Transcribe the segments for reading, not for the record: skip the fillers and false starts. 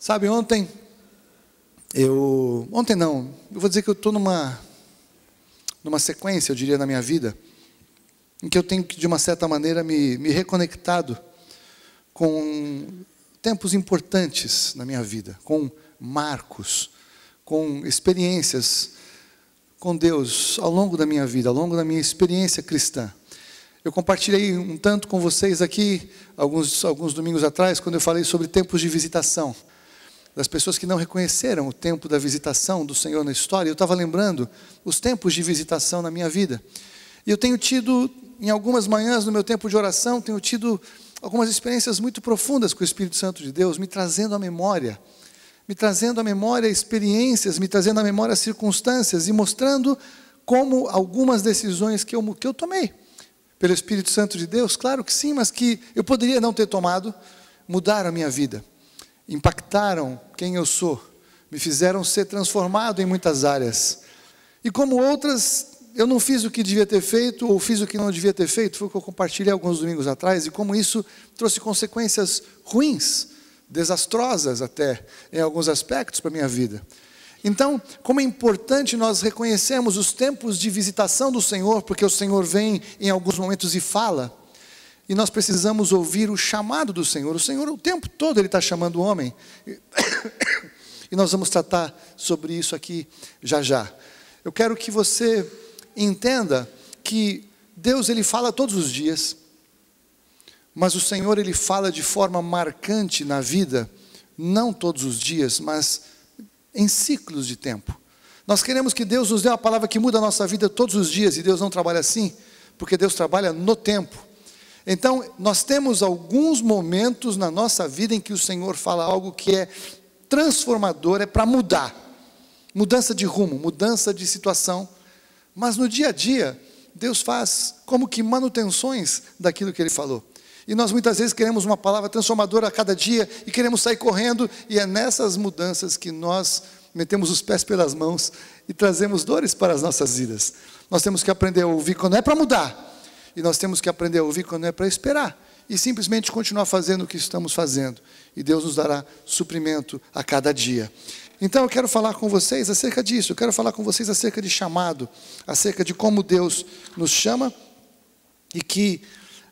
Sabe, ontem não, eu vou dizer que eu estou numa sequência, eu diria, na minha vida, em que eu tenho que, de uma certa maneira, me reconectado com tempos importantes na minha vida, com marcos, com experiências com Deus ao longo da minha vida, ao longo da minha experiência cristã. Eu compartilhei um tanto com vocês aqui, alguns domingos atrás, quando eu falei sobre tempos de visitação, das pessoas que não reconheceram o tempo da visitação do Senhor na história. Eu estava lembrando os tempos de visitação na minha vida. E eu tenho tido, em algumas manhãs no meu tempo de oração, tenho tido algumas experiências muito profundas com o Espírito Santo de Deus, me trazendo à memória experiências, me trazendo à memória circunstâncias e mostrando como algumas decisões que eu tomei pelo Espírito Santo de Deus, claro que sim, mas que eu poderia não ter tomado, mudaram a minha vida. Impactaram quem eu sou, me fizeram ser transformado em muitas áreas. E como outras, eu não fiz o que devia ter feito, ou fiz o que não devia ter feito, foi o que eu compartilhei alguns domingos atrás, e como isso trouxe consequências ruins, desastrosas até, em alguns aspectos para a minha vida. Então, como é importante nós reconhecermos os tempos de visitação do Senhor, porque o Senhor vem em alguns momentos e fala, e nós precisamos ouvir o chamado do Senhor. O Senhor, o tempo todo, Ele está chamando o homem. E nós vamos tratar sobre isso aqui já já. Eu quero que você entenda que Deus, Ele fala todos os dias, mas o Senhor, Ele fala de forma marcante na vida, não todos os dias, mas em ciclos de tempo. Nós queremos que Deus nos dê uma palavra que muda a nossa vida todos os dias, e Deus não trabalha assim, porque Deus trabalha no tempo. Então, nós temos alguns momentos na nossa vida em que o Senhor fala algo que é transformador, é para mudar. Mudança de rumo, mudança de situação. Mas no dia a dia, Deus faz como que manutenções daquilo que Ele falou. E nós muitas vezes queremos uma palavra transformadora a cada dia e queremos sair correndo, e é nessas mudanças que nós metemos os pés pelas mãos e trazemos dores para as nossas vidas. Nós temos que aprender a ouvir quando é para mudar. E nós temos que aprender a ouvir quando é para esperar. E simplesmente continuar fazendo o que estamos fazendo. E Deus nos dará suprimento a cada dia. Então eu quero falar com vocês acerca disso. Eu quero falar com vocês acerca de chamado. Acerca de como Deus nos chama. E que,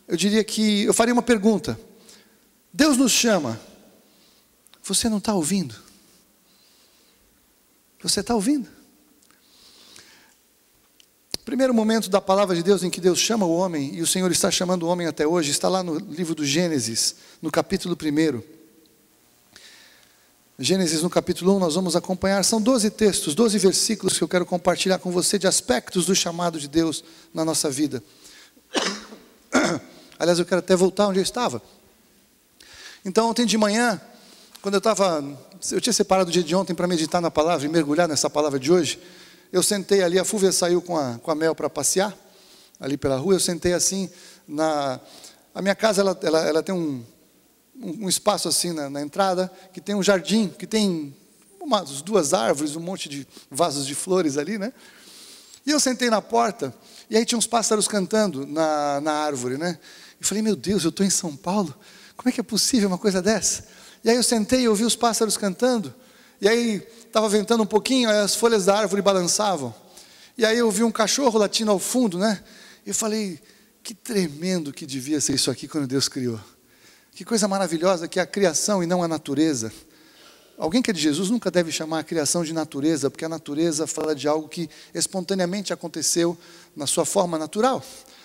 eu diria que, eu faria uma pergunta. Deus nos chama. Você não está ouvindo? Você está ouvindo? Primeiro momento da palavra de Deus em que Deus chama o homem, e o Senhor está chamando o homem até hoje, está lá no livro do Gênesis, no capítulo 1. Gênesis no capítulo 1, nós vamos acompanhar, são 12 textos, 12 versículos que eu quero compartilhar com você de aspectos do chamado de Deus na nossa vida. Aliás, eu quero até voltar onde eu estava. Então, ontem de manhã, quando eu tinha separado o dia de ontem para meditar na palavra e mergulhar nessa palavra de hoje, eu sentei ali, a Fúvia saiu com a Mel para passear, ali pela rua, eu sentei assim, a minha casa ela tem um espaço assim na entrada, que tem um jardim, que tem umas 2 árvores, um monte de vasos de flores ali, né? E eu sentei na porta, e aí tinha uns pássaros cantando na árvore, né? E falei, meu Deus, eu estou em São Paulo, como é que é possível uma coisa dessa? E aí eu sentei e ouvi os pássaros cantando, e aí estava ventando um pouquinho, aí as folhas da árvore balançavam. E aí eu vi um cachorro latindo ao fundo, né? E eu falei, que tremendo que devia ser isso aqui quando Deus criou. Que coisa maravilhosa que é a criação e não a natureza. Alguém que é de Jesus nunca deve chamar a criação de natureza, porque a natureza fala de algo que espontaneamente aconteceu na sua forma natural.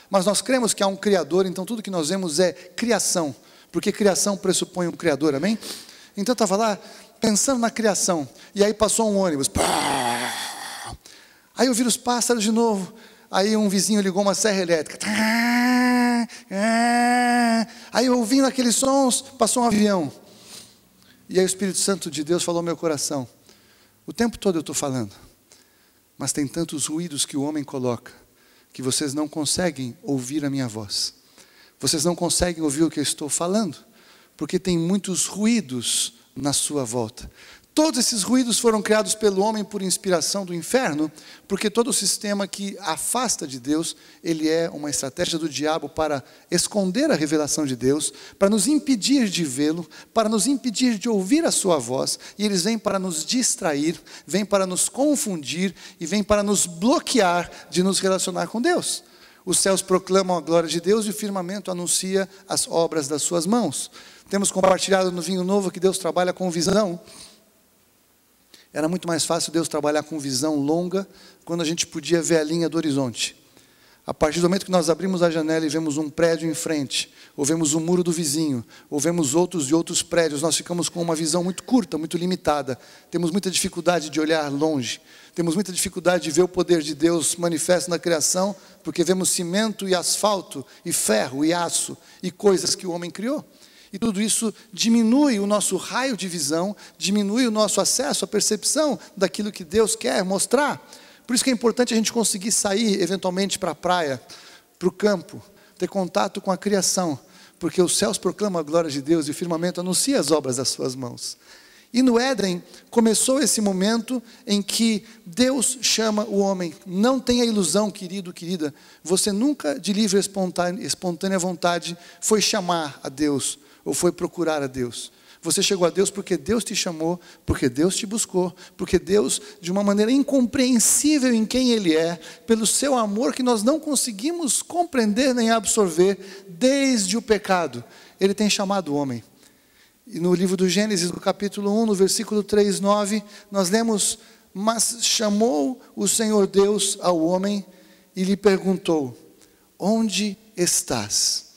Mas nós cremos que há um Criador, então tudo que nós vemos é criação, porque criação pressupõe um Criador, amém? Então eu estava lá, pensando na criação, e aí passou um ônibus, aí eu vi os pássaros de novo, aí um vizinho ligou uma serra elétrica, aí eu ouvindo aqueles sons, passou um avião, e aí o Espírito Santo de Deus falou ao meu coração, o tempo todo eu estou falando, mas tem tantos ruídos que o homem coloca, que vocês não conseguem ouvir a minha voz, vocês não conseguem ouvir o que eu estou falando, porque tem muitos ruídos na sua volta, Todos esses ruídos foram criados pelo homem por inspiração do inferno, porque todo sistema que afasta de Deus, ele é uma estratégia do diabo para esconder a revelação de Deus, para nos impedir de vê-lo, para nos impedir de ouvir a sua voz, e eles vêm para nos distrair, vêm para nos confundir, e vêm para nos bloquear de nos relacionar com Deus. Os céus proclamam a glória de Deus e o firmamento anuncia as obras das suas mãos. Temos compartilhado no Vinho Novo que Deus trabalha com visão. Era muito mais fácil Deus trabalhar com visão longa, quando a gente podia ver a linha do horizonte. A partir do momento que nós abrimos a janela e vemos um prédio em frente, ou vemos o muro do vizinho, ou vemos outros e outros prédios, nós ficamos com uma visão muito curta, muito limitada. Temos muita dificuldade de olhar longe. Temos muita dificuldade de ver o poder de Deus manifesto na criação, porque vemos cimento e asfalto, e ferro e aço, e coisas que o homem criou. E tudo isso diminui o nosso raio de visão, diminui o nosso acesso à percepção daquilo que Deus quer mostrar. Por isso que é importante a gente conseguir sair, eventualmente, para a praia, para o campo, ter contato com a criação, porque os céus proclamam a glória de Deus e o firmamento anuncia as obras das suas mãos. E no Éden, começou esse momento em que Deus chama o homem. Não tenha ilusão, querido, querida, você nunca, de livre e espontânea vontade, foi chamar a Deus, ou foi procurar a Deus. Você chegou a Deus porque Deus te chamou, porque Deus te buscou, porque Deus, de uma maneira incompreensível em quem Ele é, pelo seu amor que nós não conseguimos compreender nem absorver, desde o pecado, Ele tem chamado o homem. E no livro do Gênesis, no capítulo 1, no versículo 3, 9, nós lemos: mas chamou o Senhor Deus ao homem e lhe perguntou: onde estás?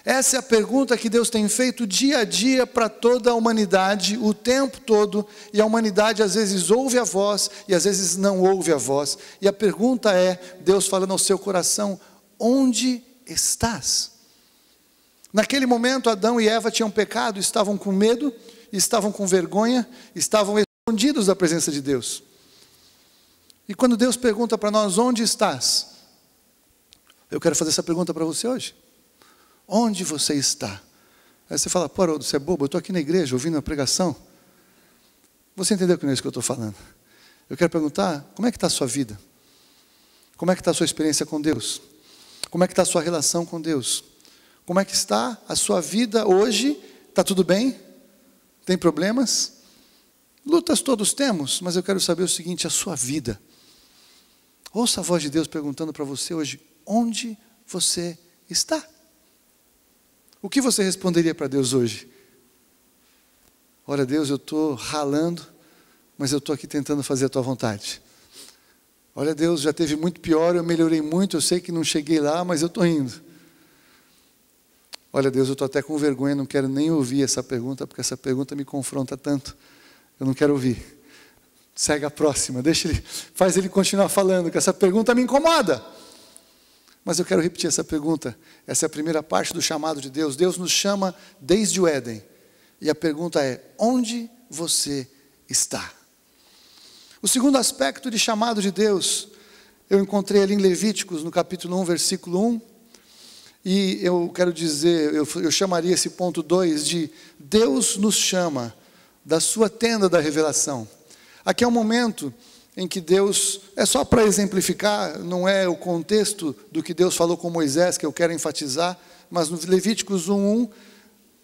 Essa é a pergunta que Deus tem feito dia a dia para toda a humanidade, o tempo todo, e a humanidade às vezes ouve a voz, e às vezes não ouve a voz, e a pergunta é, Deus falando ao seu coração: onde estás? Naquele momento Adão e Eva tinham pecado, estavam com medo, estavam com vergonha, estavam escondidos da presença de Deus. E quando Deus pergunta para nós: onde estás? Eu quero fazer essa pergunta para você hoje. Onde você está? Aí você fala: pô, Haroldo, você é bobo, eu estou aqui na igreja ouvindo a pregação. Você entendeu que não é isso que eu estou falando? Eu quero perguntar: como é que está a sua vida? Como é que está a sua experiência com Deus? Como é que está a sua relação com Deus? Como é que está a sua vida hoje? Está tudo bem? Tem problemas? Lutas todos temos, mas eu quero saber o seguinte: a sua vida. Ouça a voz de Deus perguntando para você hoje: onde você está? O que você responderia para Deus hoje? Olha, Deus, eu estou ralando, mas eu estou aqui tentando fazer a tua vontade. Olha, Deus, já teve muito pior, eu melhorei muito, eu sei que não cheguei lá, mas eu estou indo. Olha, Deus, eu estou até com vergonha, não quero nem ouvir essa pergunta, porque essa pergunta me confronta tanto. Eu não quero ouvir. Segue a próxima, faz ele continuar falando, que essa pergunta me incomoda. Mas eu quero repetir essa pergunta. Essa é a primeira parte do chamado de Deus. Deus nos chama desde o Éden. E a pergunta é: onde você está? O segundo aspecto de chamado de Deus, eu encontrei ali em Levíticos, no capítulo 1, versículo 1. E eu quero dizer, eu chamaria esse ponto 2 de: Deus nos chama da sua tenda da revelação. Aqui é um momento em que Deus, é só para exemplificar, não é o contexto do que Deus falou com Moisés que eu quero enfatizar, mas no Levíticos 1:1,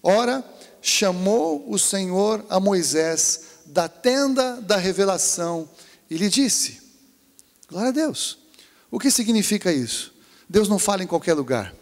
ora, chamou o Senhor a Moisés da tenda da revelação e lhe disse. Glória a Deus. O que significa isso? Deus não fala em qualquer lugar.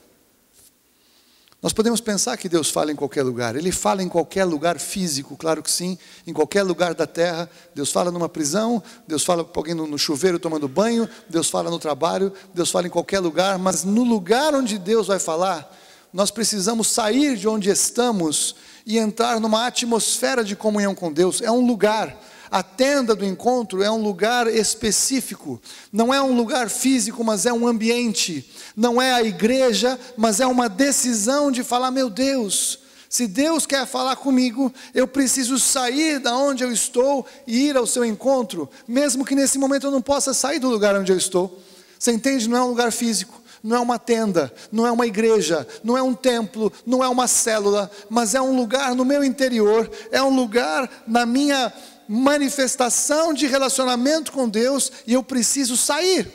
Nós podemos pensar que Deus fala em qualquer lugar. Ele fala em qualquer lugar físico, claro que sim. Em qualquer lugar da terra. Deus fala numa prisão. Deus fala para alguém no chuveiro tomando banho. Deus fala no trabalho. Deus fala em qualquer lugar. Mas no lugar onde Deus vai falar, nós precisamos sair de onde estamos e entrar numa atmosfera de comunhão com Deus. É um lugar. A tenda do encontro é um lugar específico, não é um lugar físico, mas é um ambiente, não é a igreja, mas é uma decisão de falar: meu Deus, se Deus quer falar comigo, eu preciso sair da onde eu estou e ir ao seu encontro, mesmo que nesse momento eu não possa sair do lugar onde eu estou. Você entende? Não é um lugar físico, não é uma tenda, não é uma igreja, não é um templo, não é uma célula, mas é um lugar no meu interior, é um lugar na minha manifestação de relacionamento com Deus, e eu preciso sair.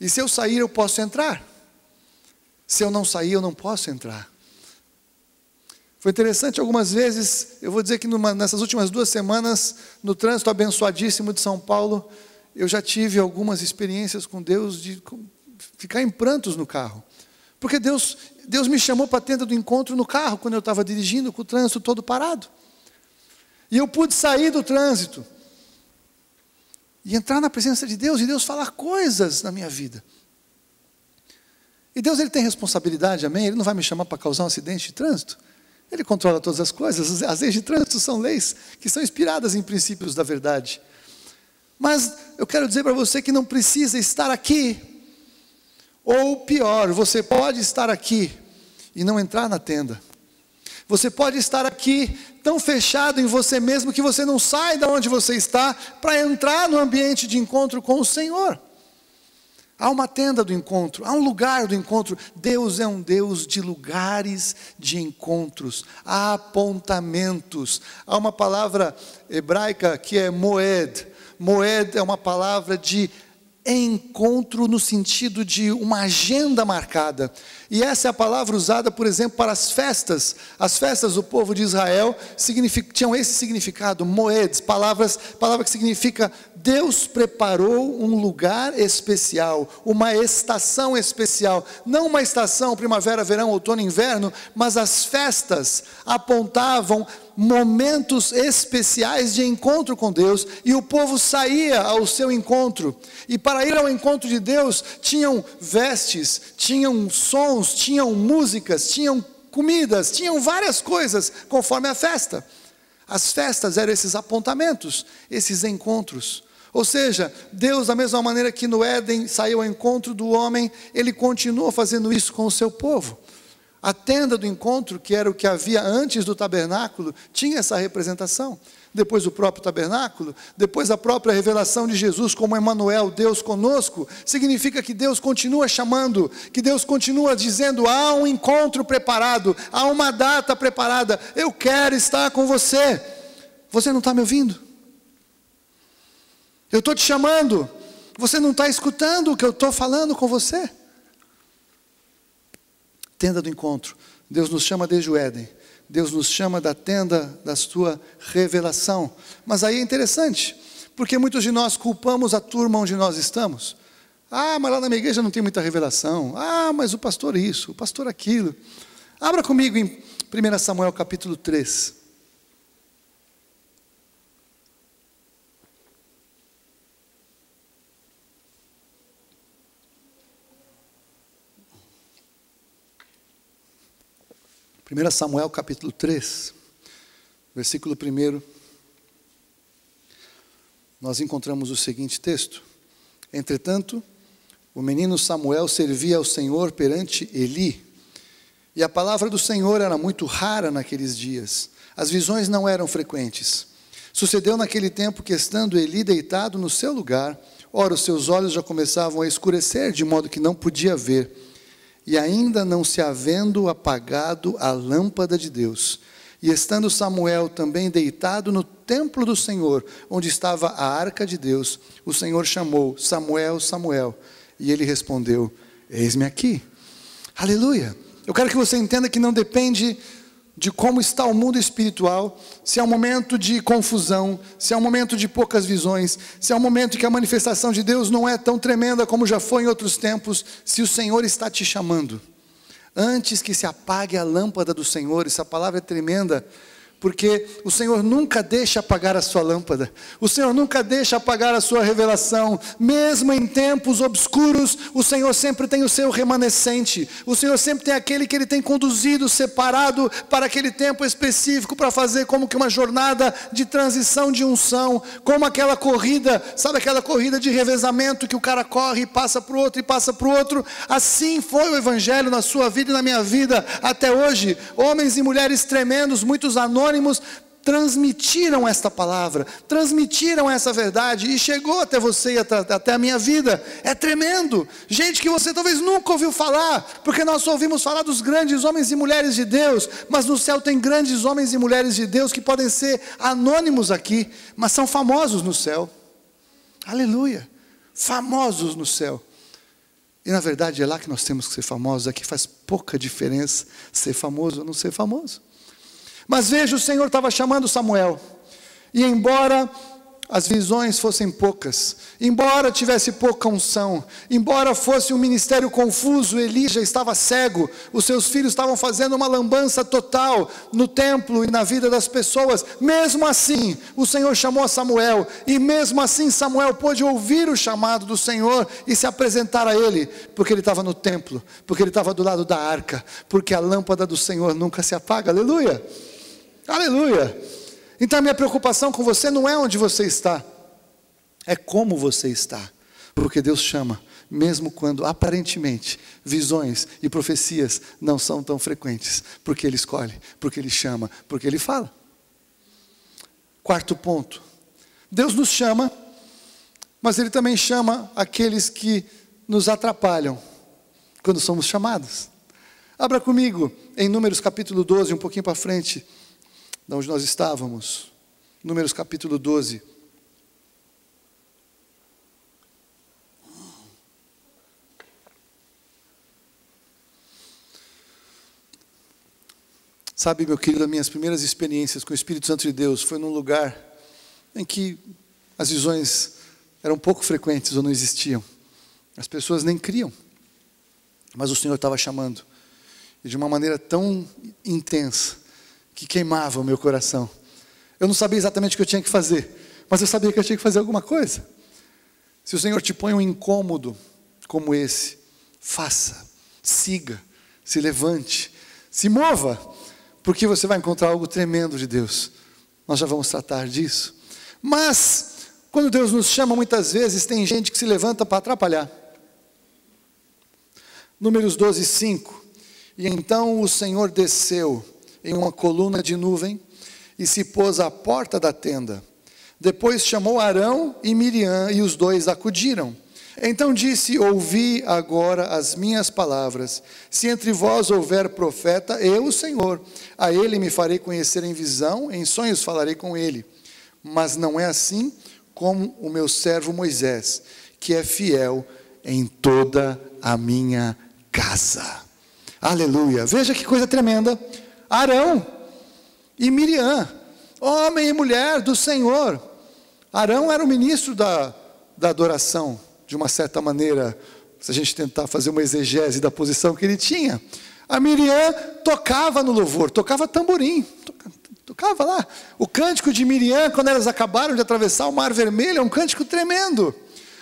E se eu sair, eu posso entrar. Se eu não sair, eu não posso entrar. Foi interessante, algumas vezes, eu vou dizer que nessas últimas 2 semanas, no trânsito abençoadíssimo de São Paulo, eu já tive algumas experiências com Deus de ficar em prantos no carro. Porque Deus me chamou para a tenda do encontro no carro, quando eu estava dirigindo, com o trânsito todo parado. E eu pude sair do trânsito e entrar na presença de Deus, e Deus falar coisas na minha vida. E Deus, Ele tem responsabilidade, amém? Ele não vai me chamar para causar um acidente de trânsito. Ele controla todas as coisas. As leis de trânsito são leis que são inspiradas em princípios da verdade. Mas eu quero dizer para você que não precisa estar aqui. Ou pior, você pode estar aqui e não entrar na tenda. Você pode estar aqui tão fechado em você mesmo que você não sai de onde você está para entrar no ambiente de encontro com o Senhor. Há uma tenda do encontro, há um lugar do encontro. Deus é um Deus de lugares de encontros, há apontamentos. Há uma palavra hebraica que é moed. Moed é uma palavra de encontro no sentido de uma agenda marcada. E essa é a palavra usada, por exemplo, para as festas. As festas do povo de Israel tinham esse significado, moed, palavra que significa Deus preparou um lugar especial, uma estação especial. Não uma estação primavera, verão, outono, inverno, mas as festas apontavam momentos especiais de encontro com Deus, e o povo saía ao seu encontro, e para ir ao encontro de Deus, tinham vestes, tinham sons, tinham músicas, tinham comidas, tinham várias coisas, conforme a festa. As festas eram esses apontamentos, esses encontros. Ou seja, Deus, da mesma maneira que no Éden saiu ao encontro do homem, Ele continua fazendo isso com o seu povo. A tenda do encontro, que era o que havia antes do tabernáculo, tinha essa representação. Depois o próprio tabernáculo, depois a própria revelação de Jesus como Emanuel, Deus conosco, significa que Deus continua chamando, que Deus continua dizendo, há um encontro preparado, há uma data preparada, eu quero estar com você. Você não está me ouvindo? Eu estou te chamando, você não está escutando o que eu estou falando com você? Tenda do encontro. Deus nos chama desde o Éden. Deus nos chama da tenda da sua revelação. Mas aí é interessante, porque muitos de nós culpamos a turma onde nós estamos. Ah, mas lá na minha igreja não tem muita revelação. Ah, mas o pastor isso, o pastor aquilo. Abra comigo em 1 Samuel capítulo 3. Primeira Samuel capítulo 3, versículo 1, nós encontramos o seguinte texto: entretanto, o menino Samuel servia ao Senhor perante Eli, e a palavra do Senhor era muito rara naqueles dias, as visões não eram frequentes. Sucedeu naquele tempo que, estando Eli deitado no seu lugar, ora, os seus olhos já começavam a escurecer, de modo que não podia ver, e ainda não se havendo apagado a lâmpada de Deus. E estando Samuel também deitado no templo do Senhor, onde estava a arca de Deus, o Senhor chamou, Samuel, Samuel. E ele respondeu, eis-me aqui. Aleluia. Eu quero que você entenda que não depende de como está o mundo espiritual, se é um momento de confusão, se é um momento de poucas visões, se é um momento em que a manifestação de Deus não é tão tremenda como já foi em outros tempos, se o Senhor está te chamando. Antes que se apague a lâmpada do Senhor, essa palavra é tremenda, porque o Senhor nunca deixa apagar a sua lâmpada, o Senhor nunca deixa apagar a sua revelação, mesmo em tempos obscuros, o Senhor sempre tem o seu remanescente, o Senhor sempre tem aquele que Ele tem conduzido, separado para aquele tempo específico, para fazer como que uma jornada de transição de unção, como aquela corrida, sabe aquela corrida de revezamento que o cara corre e passa para o outro e passa para o outro. Assim foi o Evangelho na sua vida e na minha vida até hoje, homens e mulheres tremendos, muitos anônimos, transmitiram esta palavra, transmitiram essa verdade e chegou até você e até a minha vida. É tremendo. Gente que você talvez nunca ouviu falar, porque nós só ouvimos falar dos grandes homens e mulheres de Deus, mas no céu tem grandes homens e mulheres de Deus que podem ser anônimos aqui, mas são famosos no céu. Aleluia. Famosos no céu. E na verdade é lá que nós temos que ser famosos. Aqui faz pouca diferença ser famoso ou não ser famoso. Mas veja, o Senhor estava chamando Samuel, e embora as visões fossem poucas, embora tivesse pouca unção, embora fosse um ministério confuso, Eli já estava cego, os seus filhos estavam fazendo uma lambança total no templo e na vida das pessoas, mesmo assim, o Senhor chamou a Samuel, e mesmo assim Samuel pôde ouvir o chamado do Senhor e se apresentar a ele, porque ele estava no templo, porque ele estava do lado da arca, porque a lâmpada do Senhor nunca se apaga, aleluia, aleluia. Então a minha preocupação com você não é onde você está, é como você está, porque Deus chama, mesmo quando aparentemente visões e profecias não são tão frequentes, porque Ele escolhe, porque Ele chama, porque Ele fala. Quarto ponto, Deus nos chama, mas Ele também chama aqueles que nos atrapalham quando somos chamados. Abra comigo em Números capítulo 12, um pouquinho para frente, de onde nós estávamos, Números capítulo 12. Sabe, meu querido, as minhas primeiras experiências com o Espírito Santo de Deus foi num lugar em que as visões eram pouco frequentes ou não existiam. As pessoas nem criam, mas o Senhor estava chamando, e de uma maneira tão intensa, que queimava o meu coração. Eu não sabia exatamente o que eu tinha que fazer, mas eu sabia que eu tinha que fazer alguma coisa. Se o Senhor te põe um incômodo como esse, faça, siga, se levante, se mova, porque você vai encontrar algo tremendo de Deus. Nós já vamos tratar disso. Mas, quando Deus nos chama, muitas vezes tem gente que se levanta para atrapalhar. Números 12, 5. E então o Senhor desceu em uma coluna de nuvem, e se pôs à porta da tenda. Depois chamou Arão e Miriam, e os dois acudiram. Então disse: ouvi agora as minhas palavras. Se entre vós houver profeta, eu, o Senhor, a ele me farei conhecer em visão, em sonhos falarei com ele. Mas não é assim como o meu servo Moisés, que é fiel em toda a minha casa. Aleluia. Veja que coisa tremenda. Arão e Miriam, homem e mulher do Senhor. Arão era o ministro da adoração, de uma certa maneira, se a gente tentar fazer uma exegese da posição que ele tinha. A Miriam tocava no louvor, tocava tamborim, tocava lá. O cântico de Miriam, quando elas acabaram de atravessar o Mar Vermelho, é um cântico tremendo.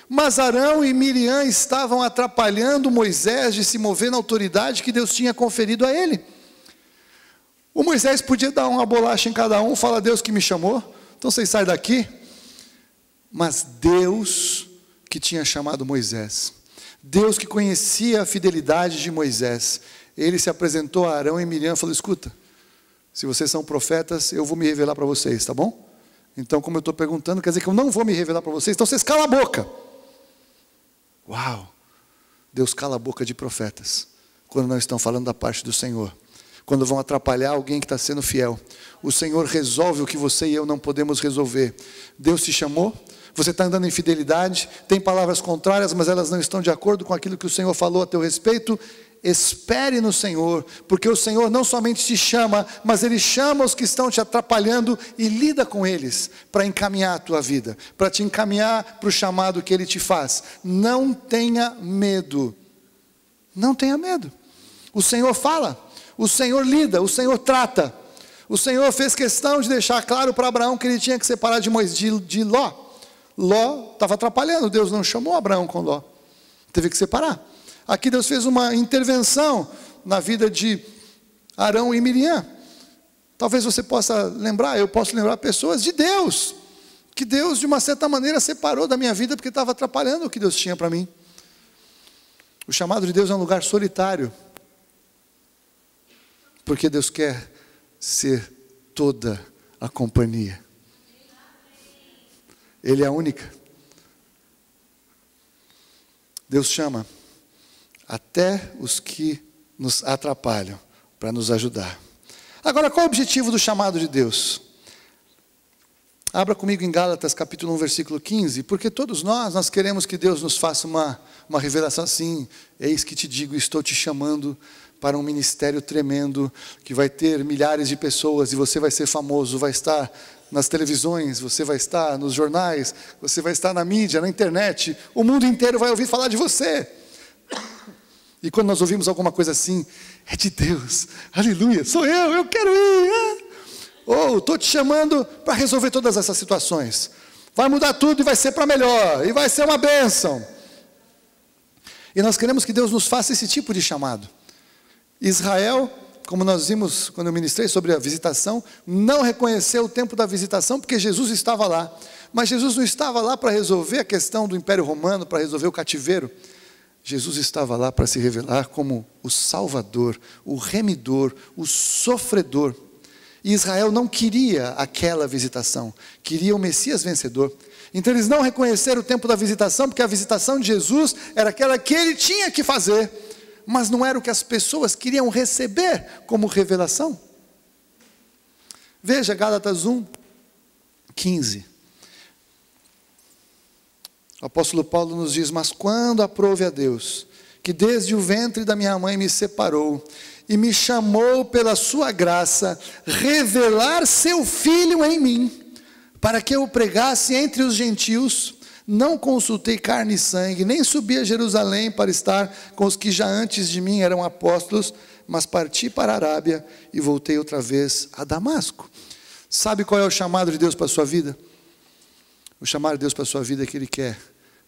Mas Arão e Miriam estavam atrapalhando Moisés de se mover na autoridade que Deus tinha conferido a ele. O Moisés podia dar uma bolacha em cada um, fala: Deus que me chamou, então vocês saem daqui. Mas Deus que tinha chamado Moisés, Deus que conhecia a fidelidade de Moisés, ele se apresentou a Arão e Miriam e falou: escuta, se vocês são profetas, eu vou me revelar para vocês, tá bom? Então, como eu estou perguntando, quer dizer que eu não vou me revelar para vocês, então vocês calam a boca. Uau! Deus cala a boca de profetas quando não estão falando da parte do Senhor, quando vão atrapalhar alguém que está sendo fiel. O Senhor resolve o que você e eu não podemos resolver. Deus te chamou, você está andando em fidelidade, tem palavras contrárias, mas elas não estão de acordo com aquilo que o Senhor falou a teu respeito. Espere no Senhor, porque o Senhor não somente te chama, mas Ele chama os que estão te atrapalhando e lida com eles, para encaminhar a tua vida, para te encaminhar para o chamado que Ele te faz. Não tenha medo, não tenha medo. O Senhor fala, o Senhor lida, o Senhor trata. O Senhor fez questão de deixar claro para Abraão que ele tinha que separar de Ló. Ló estava atrapalhando, Deus não chamou Abraão com Ló, teve que separar. Aqui Deus fez uma intervenção na vida de Arão e Miriam. Talvez você possa lembrar, eu posso lembrar pessoas de Deus, que Deus de uma certa maneira separou da minha vida porque estava atrapalhando o que Deus tinha para mim. O chamado de Deus é um lugar solitário, porque Deus quer ser toda a companhia. Ele é a única. Deus chama até os que nos atrapalham para nos ajudar. Agora, qual é o objetivo do chamado de Deus? Abra comigo em Gálatas capítulo 1, versículo 15, porque todos nós queremos que Deus nos faça uma revelação assim: eis que te digo, estou te chamando para um ministério tremendo, que vai ter milhares de pessoas, e você vai ser famoso, vai estar nas televisões, você vai estar nos jornais, você vai estar na mídia, na internet, o mundo inteiro vai ouvir falar de você. E quando nós ouvimos alguma coisa assim, é de Deus, aleluia, sou eu quero ir. Ou estou te chamando para resolver todas essas situações. Vai mudar tudo e vai ser para melhor, e vai ser uma bênção. E nós queremos que Deus nos faça esse tipo de chamado. Israel, como nós vimos quando eu ministrei sobre a visitação, não reconheceu o tempo da visitação porque Jesus estava lá. Mas Jesus não estava lá para resolver a questão do Império Romano, para resolver o cativeiro. Jesus estava lá para se revelar como o Salvador, o Remidor, o Sofredor. E Israel não queria aquela visitação, queria o Messias vencedor. Então eles não reconheceram o tempo da visitação, porque a visitação de Jesus era aquela que ele tinha que fazer, mas não era o que as pessoas queriam receber como revelação. Veja Gálatas 1, 15. O apóstolo Paulo nos diz: mas quando aprove a Deus, que desde o ventre da minha mãe me separou, e me chamou pela sua graça, revelar seu Filho em mim, para que eu pregasse entre os gentios, não consultei carne e sangue, nem subi a Jerusalém para estar com os que já antes de mim eram apóstolos, mas parti para a Arábia e voltei outra vez a Damasco. Sabe qual é o chamado de Deus para a sua vida? O chamado de Deus para a sua vida é que Ele quer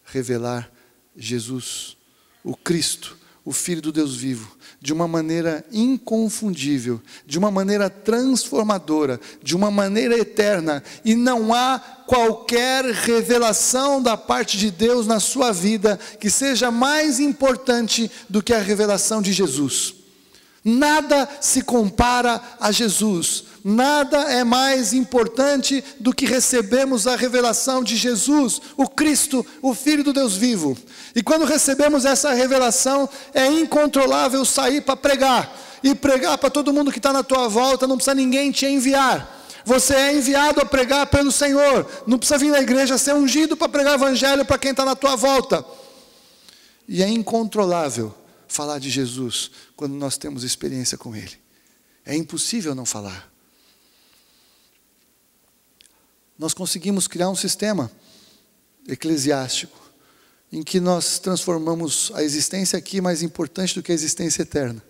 revelar Jesus, o Cristo, o Filho do Deus vivo, de uma maneira inconfundível, de uma maneira transformadora, de uma maneira eterna. E não há qualquer revelação da parte de Deus na sua vida que seja mais importante do que a revelação de Jesus. Nada se compara a Jesus. Nada é mais importante do que recebemos a revelação de Jesus, o Cristo, o Filho do Deus vivo. E quando recebemos essa revelação, é incontrolável sair para pregar. E pregar para todo mundo que está na tua volta, não precisa ninguém te enviar. Você é enviado a pregar pelo Senhor. Não precisa vir na igreja ser ungido para pregar o evangelho para quem está na tua volta. E é incontrolável falar de Jesus quando nós temos experiência com Ele. É impossível não falar. Nós conseguimos criar um sistema eclesiástico em que nós transformamos a existência aqui mais importante do que a existência eterna.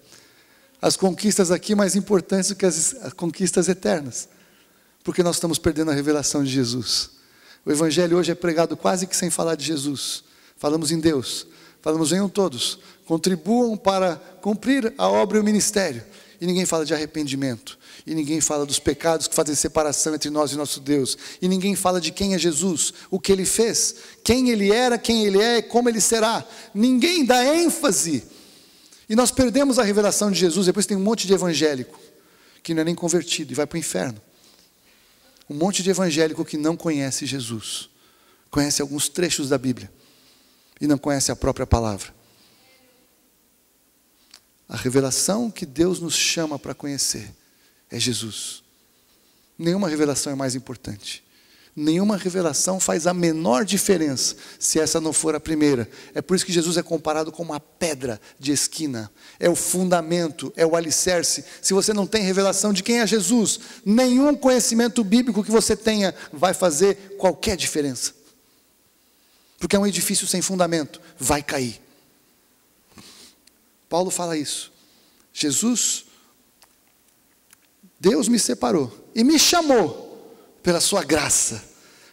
As conquistas aqui mais importantes do que as conquistas eternas. Porque nós estamos perdendo a revelação de Jesus. O evangelho hoje é pregado quase que sem falar de Jesus. Falamos em Deus. Falamos: venham todos, contribuam para cumprir a obra e o ministério. E ninguém fala de arrependimento. E ninguém fala dos pecados que fazem separação entre nós e nosso Deus. E ninguém fala de quem é Jesus, o que Ele fez, quem Ele era, quem Ele é e como Ele será. Ninguém dá ênfase. E nós perdemos a revelação de Jesus. Depois tem um monte de evangélico que não é nem convertido e vai para o inferno. Um monte de evangélico que não conhece Jesus. Conhece alguns trechos da Bíblia. E não conhece a própria palavra. A revelação que Deus nos chama para conhecer é Jesus. Nenhuma revelação é mais importante. Nenhuma revelação faz a menor diferença se essa não for a primeira. É por isso que Jesus é comparado com uma pedra de esquina. É o fundamento, é o alicerce. Se você não tem revelação de quem é Jesus, nenhum conhecimento bíblico que você tenha vai fazer qualquer diferença. Porque é um edifício sem fundamento, vai cair. Paulo fala isso. Jesus, Deus me separou e me chamou pela sua graça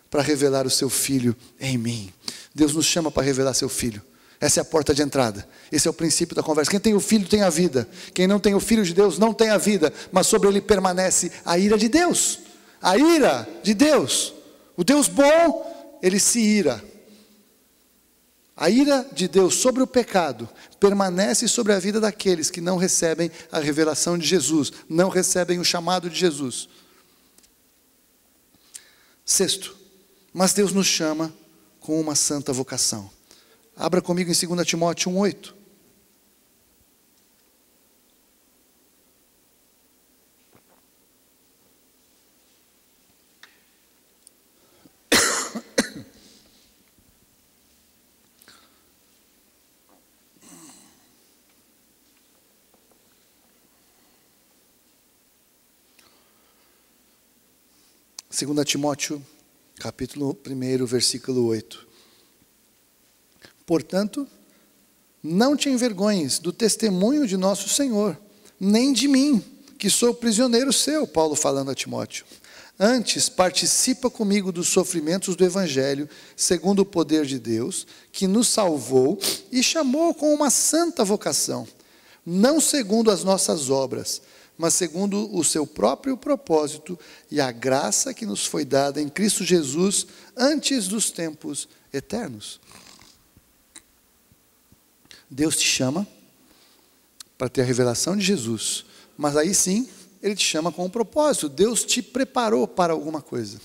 para revelar o seu Filho em mim. Deus nos chama para revelar seu Filho. Essa é a porta de entrada. Esse é o princípio da conversa. Quem tem o Filho tem a vida. Quem não tem o Filho de Deus não tem a vida. Mas sobre ele permanece a ira de Deus. A ira de Deus. O Deus bom, ele se ira. A ira de Deus sobre o pecado permanece sobre a vida daqueles que não recebem a revelação de Jesus, não recebem o chamado de Jesus. Sexto, mas Deus nos chama com uma santa vocação. Abra comigo em 2 Timóteo 1:8. Segunda Timóteo, capítulo 1, versículo 8. Portanto, não te envergonhes do testemunho de nosso Senhor, nem de mim, que sou prisioneiro seu, Paulo falando a Timóteo. Antes, participa comigo dos sofrimentos do Evangelho, segundo o poder de Deus, que nos salvou e chamou com uma santa vocação, não segundo as nossas obras, mas segundo o seu próprio propósito e a graça que nos foi dada em Cristo Jesus antes dos tempos eternos. Deus te chama para ter a revelação de Jesus, mas aí sim, Ele te chama com um propósito. Deus te preparou para alguma coisa.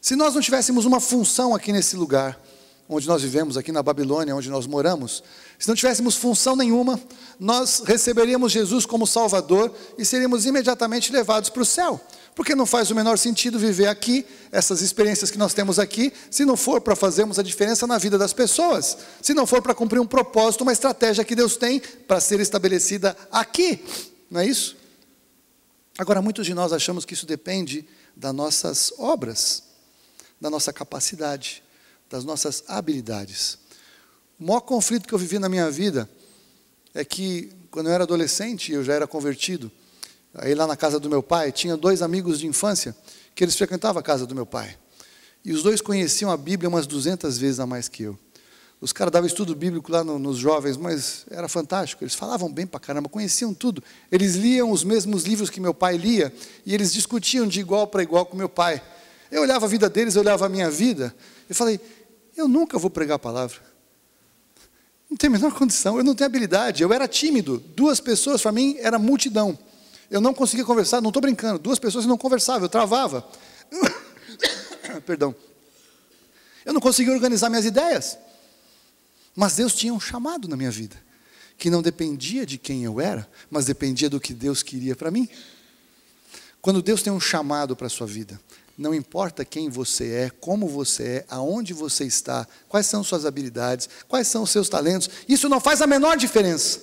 Se nós não tivéssemos uma função aqui nesse lugar, onde nós vivemos, aqui na Babilônia, onde nós moramos, se não tivéssemos função nenhuma, nós receberíamos Jesus como Salvador e seríamos imediatamente levados para o céu. Porque não faz o menor sentido viver aqui, essas experiências que nós temos aqui, se não for para fazermos a diferença na vida das pessoas, se não for para cumprir um propósito, uma estratégia que Deus tem para ser estabelecida aqui, não é isso? Agora, muitos de nós achamos que isso depende das nossas obras, da nossa capacidade, das nossas habilidades. O maior conflito que eu vivi na minha vida é que, quando eu era adolescente, eu já era convertido, aí lá na casa do meu pai, tinha 2 amigos de infância, que eles frequentavam a casa do meu pai. E os 2 conheciam a Bíblia umas 200 vezes a mais que eu. Os caras davam estudo bíblico lá nos jovens, mas era fantástico. Eles falavam bem pra caramba, conheciam tudo. Eles liam os mesmos livros que meu pai lia, e eles discutiam de igual para igual com meu pai. Eu olhava a vida deles, eu olhava a minha vida, e falei, eu nunca vou pregar a palavra. Não tenho a menor condição, eu não tenho habilidade, eu era tímido. 2 pessoas, para mim, era multidão. Eu não conseguia conversar, não estou brincando. 2 pessoas não conversavam, eu travava. Perdão. Eu não conseguia organizar minhas ideias. Mas Deus tinha um chamado na minha vida, que não dependia de quem eu era, mas dependia do que Deus queria para mim. Quando Deus tem um chamado para a sua vida, não importa quem você é, como você é, aonde você está, quais são suas habilidades, quais são os seus talentos, isso não faz a menor diferença.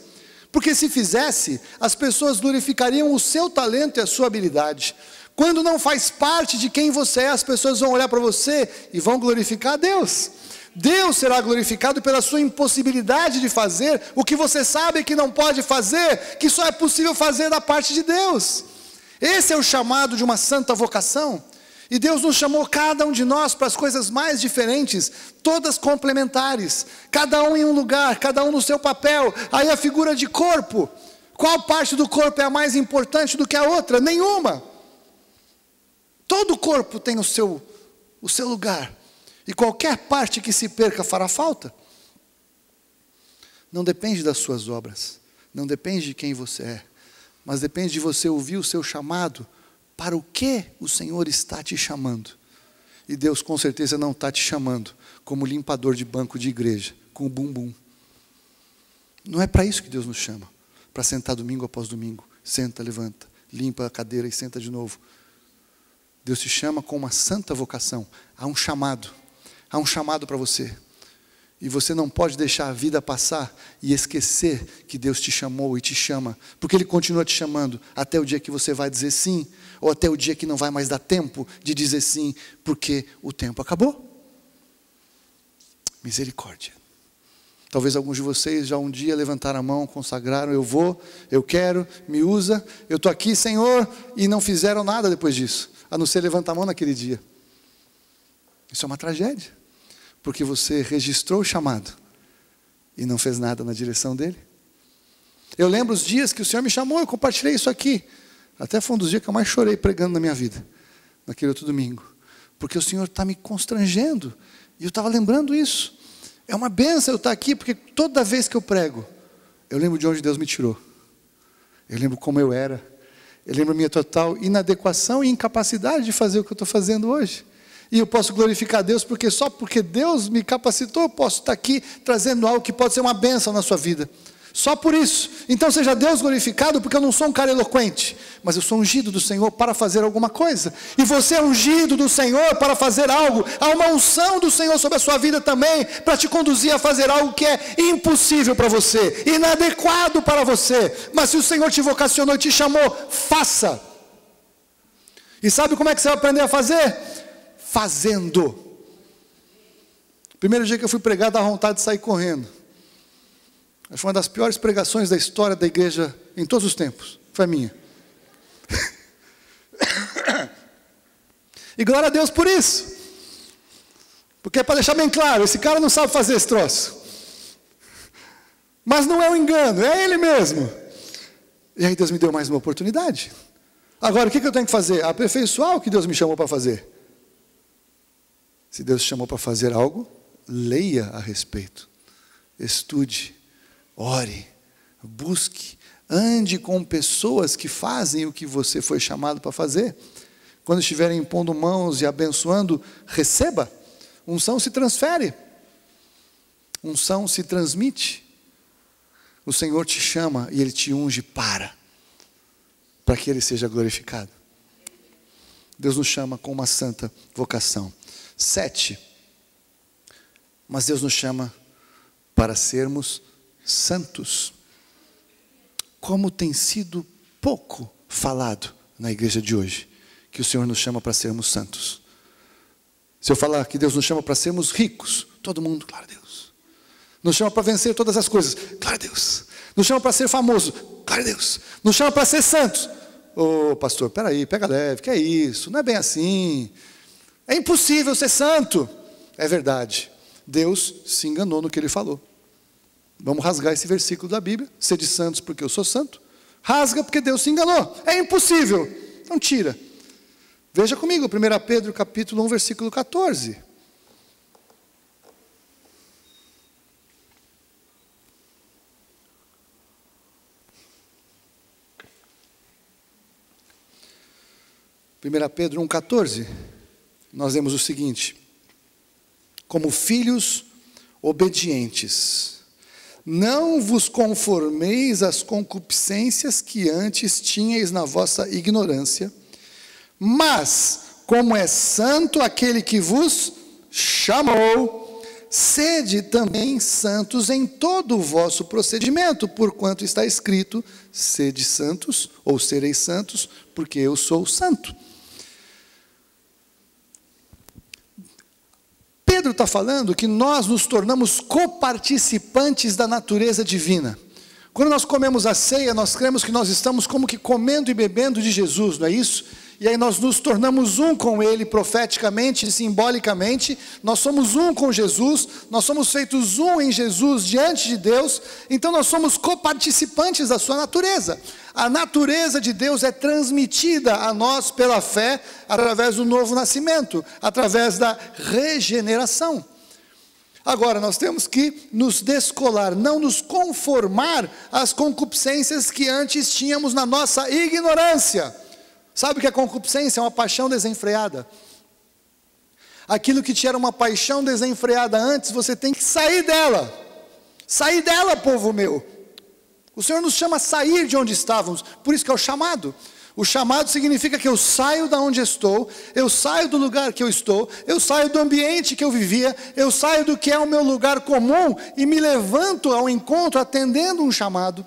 Porque se fizesse, as pessoas glorificariam o seu talento e a sua habilidade. Quando não faz parte de quem você é, as pessoas vão olhar para você e vão glorificar a Deus. Deus será glorificado pela sua impossibilidade de fazer o que você sabe que não pode fazer, que só é possível fazer da parte de Deus. Esse é o chamado de uma santa vocação. E Deus nos chamou cada um de nós para as coisas mais diferentes, todas complementares, cada um em um lugar, cada um no seu papel. Aí a figura de corpo, qual parte do corpo é a mais importante do que a outra? Nenhuma. Todo corpo tem o seu lugar, e qualquer parte que se perca fará falta. Não depende das suas obras, não depende de quem você é, mas depende de você ouvir o seu chamado. Para o que o Senhor está te chamando? E Deus com certeza não está te chamando como limpador de banco de igreja, com o bumbum. Não é para isso que Deus nos chama, para sentar domingo após domingo, senta, levanta, limpa a cadeira e senta de novo. Deus te chama com uma santa vocação, há um chamado para você. E você não pode deixar a vida passar e esquecer que Deus te chamou e te chama, porque Ele continua te chamando até o dia que você vai dizer sim, ou até o dia que não vai mais dar tempo de dizer sim, porque o tempo acabou. Misericórdia. Talvez alguns de vocês já um dia levantaram a mão, consagraram, eu vou, eu quero, me usa, eu estou aqui, Senhor, e não fizeram nada depois disso, a não ser levantar a mão naquele dia. Isso é uma tragédia, porque você registrou o chamado e não fez nada na direção dele. Eu lembro os dias que o Senhor me chamou, eu compartilhei isso aqui. Até foi um dos dias que eu mais chorei pregando na minha vida, naquele outro domingo. Porque o Senhor está me constrangendo, e eu estava lembrando isso. É uma bênção eu estar aqui, porque toda vez que eu prego, eu lembro de onde Deus me tirou. Eu lembro como eu era. Eu lembro a minha total inadequação e incapacidade de fazer o que eu estou fazendo hoje. E eu posso glorificar a Deus porque só porque Deus me capacitou, eu posso estar aqui trazendo algo que pode ser uma bênção na sua vida. Só por isso. Então seja Deus glorificado, porque eu não sou um cara eloquente, mas eu sou ungido do Senhor para fazer alguma coisa. E você é ungido do Senhor para fazer algo. Há uma unção do Senhor sobre a sua vida também, para te conduzir a fazer algo que é impossível para você, inadequado para você. Mas se o Senhor te vocacionou e te chamou, faça. E sabe como é que você vai aprender a fazer? Fazendo. Primeiro dia que eu fui pregar, dava vontade de sair correndo. Foi uma das piores pregações da história da igreja em todos os tempos. Foi a minha. E glória a Deus por isso. Porque é para deixar bem claro, esse cara não sabe fazer esse troço. Mas não é um engano, é ele mesmo. E aí Deus me deu mais uma oportunidade. Agora, o que eu tenho que fazer? Aperfeiçoar o que Deus me chamou para fazer. Se Deus te chamou para fazer algo, leia a respeito. Estude. Ore, busque, ande com pessoas que fazem o que você foi chamado para fazer. Quando estiverem impondo mãos e abençoando, receba. Unção se transfere. Unção se transmite. O Senhor te chama e Ele te unge para que Ele seja glorificado. Deus nos chama com uma santa vocação. 7. Mas Deus nos chama para sermos santos. Como tem sido pouco falado na igreja de hoje, que o Senhor nos chama para sermos santos. Se eu falar que Deus nos chama para sermos ricos, todo mundo, glória a Deus. Nos chama para vencer todas as coisas, glória a Deus. Nos chama para ser famoso, glória a Deus. Nos chama para ser santos. Ô pastor, peraí, pega leve, que é isso? Não é bem assim. É impossível ser santo. É verdade. Deus se enganou no que Ele falou. Vamos rasgar esse versículo da Bíblia. Sede santos porque eu sou santo. Rasga porque Deus se enganou. É impossível. Então tira. Veja comigo, 1 Pedro capítulo 1, versículo 14. Pedro 1,14, nós lemos o seguinte: como filhos obedientes, não vos conformeis às concupiscências que antes tinhais na vossa ignorância, mas, como é santo aquele que vos chamou, sede também santos em todo o vosso procedimento, porquanto está escrito, sede santos, ou sereis santos, porque eu sou santo. Pedro está falando que nós nos tornamos coparticipantes da natureza divina. Quando nós comemos a ceia, nós cremos que nós estamos como que comendo e bebendo de Jesus, não é isso? E aí nós nos tornamos um com Ele, profeticamente e simbolicamente. Nós somos um com Jesus, nós somos feitos um em Jesus diante de Deus. Então nós somos coparticipantes da sua natureza. A natureza de Deus é transmitida a nós pela fé, através do novo nascimento, através da regeneração. Agora, nós temos que nos descolar, não nos conformar às concupiscências que antes tínhamos na nossa ignorância. Sabe o que é concupiscência? É uma paixão desenfreada. Aquilo que te era uma paixão desenfreada antes, você tem que sair dela. Sair dela, povo meu. O Senhor nos chama a sair de onde estávamos, por isso que é o chamado. O chamado significa que eu saio da onde estou, eu saio do lugar que eu estou, eu saio do ambiente que eu vivia, eu saio do que é o meu lugar comum e me levanto ao encontro atendendo um chamado.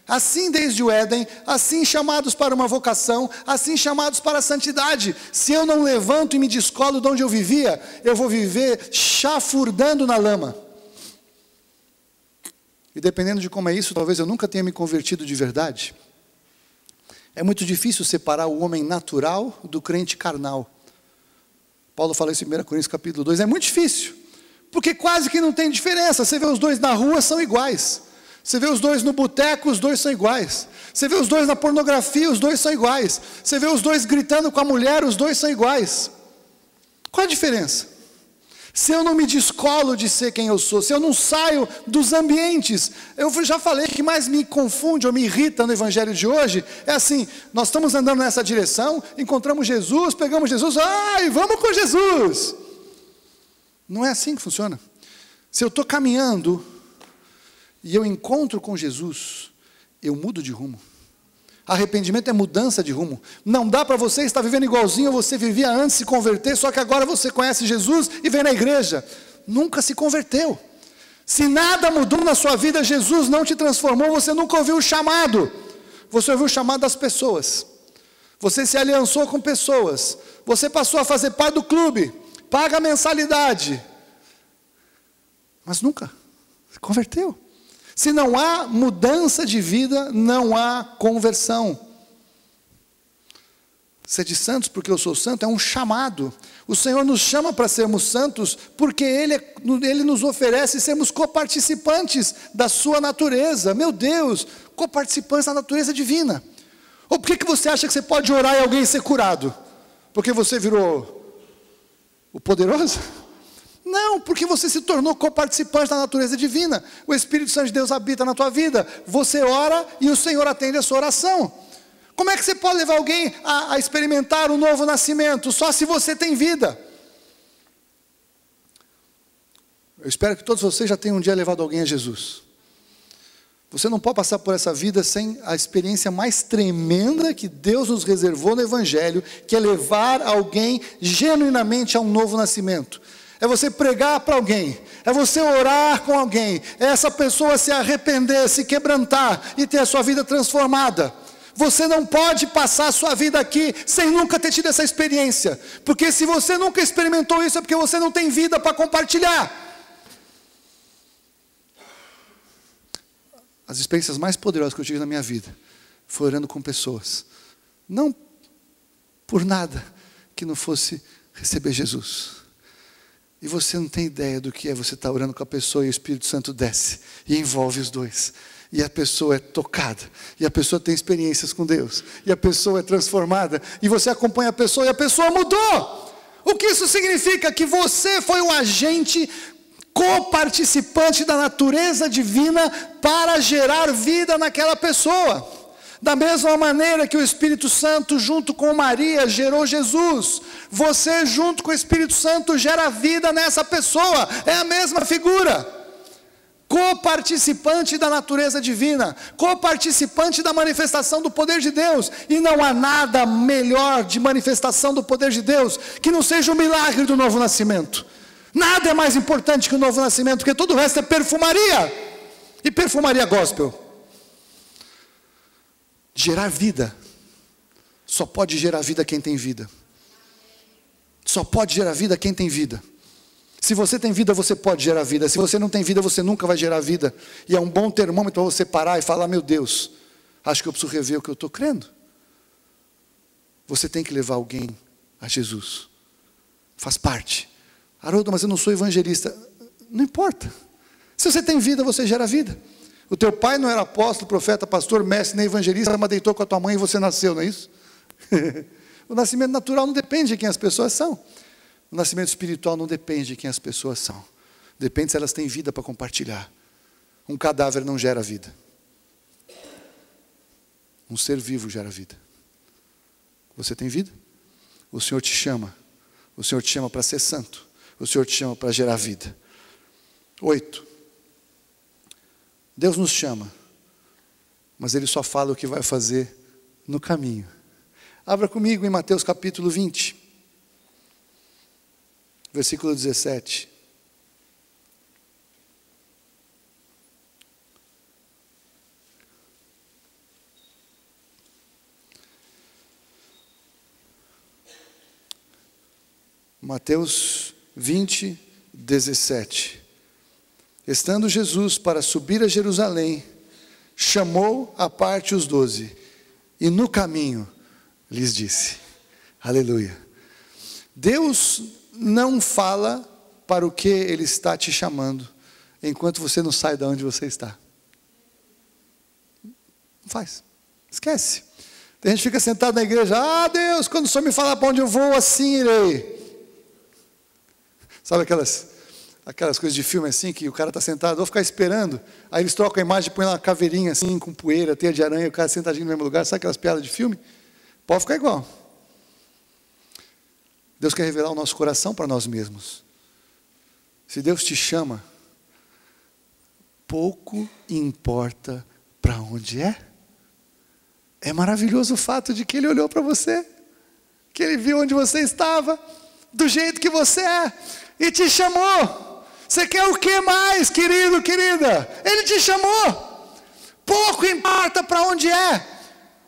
Assim desde o Éden, assim chamados para uma vocação, assim chamados para a santidade. Se eu não levanto e me descolo de onde eu vivia, eu vou viver chafurdando na lama. E dependendo de como é isso, talvez eu nunca tenha me convertido de verdade. É muito difícil separar o homem natural do crente carnal. Paulo fala isso em 1 Coríntios capítulo 2, é muito difícil. Porque quase que não tem diferença. Você vê os dois na rua, são iguais. Você vê os dois no boteco, os dois são iguais. Você vê os dois na pornografia, os dois são iguais. Você vê os dois gritando com a mulher, os dois são iguais. Qual a diferença? se eu não me descolo de ser quem eu sou, se eu não saio dos ambientes, eu já falei, o que mais me confunde ou me irrita no evangelho de hoje, é assim, nós estamos andando nessa direção, encontramos Jesus, pegamos Jesus, ai, vamos com Jesus. Não é assim que funciona. Se eu estou caminhando, e eu encontro com Jesus, eu mudo de rumo. Arrependimento é mudança de rumo. Não dá para você estar vivendo igualzinho você vivia antes de se converter, só que agora você conhece Jesus e vem na igreja. Nunca se converteu. Se nada mudou na sua vida, Jesus não te transformou, você nunca ouviu o chamado. Você ouviu o chamado das pessoas. Você se aliançou com pessoas. Você passou a fazer parte do clube. Paga a mensalidade. Mas nunca se converteu. Se não há mudança de vida, não há conversão. Sede santos porque eu sou santo é um chamado. O Senhor nos chama para sermos santos porque Ele nos oferece sermos coparticipantes da sua natureza. Meu Deus, coparticipantes da natureza divina. Ou por que você acha que você pode orar e alguém ser curado? Porque você virou o poderoso? Não, porque você se tornou coparticipante da natureza divina. O Espírito Santo de Deus habita na tua vida. Você ora e o Senhor atende a sua oração. Como é que você pode levar alguém a experimentar o novo nascimento? Só se você tem vida. Eu espero que todos vocês já tenham um dia levado alguém a Jesus. Você não pode passar por essa vida sem a experiência mais tremenda que Deus nos reservou no Evangelho, que é levar alguém genuinamente a um novo nascimento. É você pregar para alguém, é você orar com alguém, é essa pessoa se arrepender, se quebrantar e ter a sua vida transformada. Você não pode passar a sua vida aqui sem nunca ter tido essa experiência, porque se você nunca experimentou isso é porque você não tem vida para compartilhar. As experiências mais poderosas que eu tive na minha vida foi orando com pessoas, não por nada que não fosse receber Jesus. E você não tem ideia do que é você estar orando com a pessoa e o Espírito Santo desce e envolve os dois. E a pessoa é tocada, e a pessoa tem experiências com Deus, e a pessoa é transformada, e você acompanha a pessoa e a pessoa mudou. O que isso significa? Que você foi o agente coparticipante da natureza divina para gerar vida naquela pessoa. Da mesma maneira que o Espírito Santo junto com Maria gerou Jesus, você junto com o Espírito Santo gera vida nessa pessoa, é a mesma figura. Coparticipante da natureza divina, coparticipante da manifestação do poder de Deus, e não há nada melhor de manifestação do poder de Deus que não seja o milagre do novo nascimento. Nada é mais importante que o novo nascimento, porque todo o resto é perfumaria, e perfumaria gospel. Gerar vida, só pode gerar vida quem tem vida. Só pode gerar vida quem tem vida. Se você tem vida, você pode gerar vida. Se você não tem vida, você nunca vai gerar vida. E é um bom termômetro para você parar e falar, meu Deus, acho que eu preciso rever o que eu estou crendo. Você tem que levar alguém a Jesus. Faz parte. Haroldo, mas eu não sou evangelista. Não importa. Se você tem vida, você gera vida. O teu pai não era apóstolo, profeta, pastor, mestre, nem evangelista, mas deitou com a tua mãe e você nasceu, não é isso? O nascimento natural não depende de quem as pessoas são. O nascimento espiritual não depende de quem as pessoas são. Depende se elas têm vida para compartilhar. Um cadáver não gera vida. Um ser vivo gera vida. Você tem vida? O Senhor te chama. O Senhor te chama para ser santo. O Senhor te chama para gerar vida. 8. Deus nos chama, mas Ele só fala o que vai fazer no caminho. Abra comigo em Mateus capítulo 20, versículo 17. Mateus 20, 17. Estando Jesus para subir a Jerusalém, chamou à parte os 12, e no caminho lhes disse, aleluia. Deus não fala para o que Ele está te chamando, enquanto você não sai de onde você está. Não faz, esquece. Tem gente que fica sentado na igreja, Deus, quando o Senhor me falar para onde eu vou, assim irei. Sabe aquelas coisas de filme assim, que o cara está sentado, vou ficar esperando, aí eles trocam a imagem, põem uma caveirinha assim, com poeira, teia de aranha, o cara sentadinho no mesmo lugar, sabe aquelas piadas de filme? Pode ficar igual. Deus quer revelar o nosso coração para nós mesmos. Se Deus te chama, pouco importa para onde é. É maravilhoso o fato de que Ele olhou para você, que Ele viu onde você estava, do jeito que você é, e te chamou. Você quer o que mais, querido, querida? Ele te chamou. Pouco importa para onde é.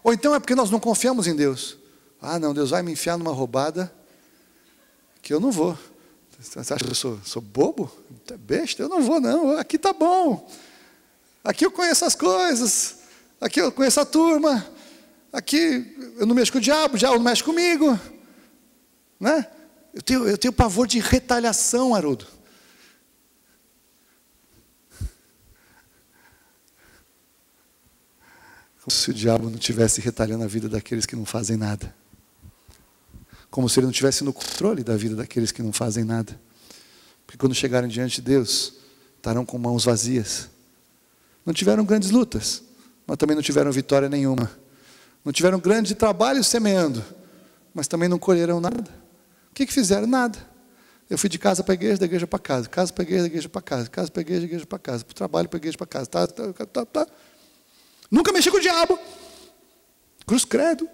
Ou então é porque nós não confiamos em Deus. Ah, não, Deus vai me enfiar numa roubada que eu não vou. Você acha que eu sou bobo? Besta? Eu não vou, não. Aqui tá bom. Aqui eu conheço as coisas. Aqui eu conheço a turma. Aqui eu não mexo com o diabo não mexe comigo. Né? Eu tenho pavor de retaliação, Haroldo. Como se o diabo não estivesse retalhando a vida daqueles que não fazem nada. Como se ele não estivesse no controle da vida daqueles que não fazem nada. Porque quando chegarem diante de Deus, estarão com mãos vazias. Não tiveram grandes lutas, mas também não tiveram vitória nenhuma. Não tiveram grande trabalho semeando, mas também não colheram nada. O que fizeram? Nada. Eu fui de casa para a igreja, da igreja para casa. Casa para a igreja, da igreja para casa. Casa para a igreja, da igreja para casa. Para o trabalho, para a igreja, para casa. Tá. Nunca mexi com o diabo. Cruz credo.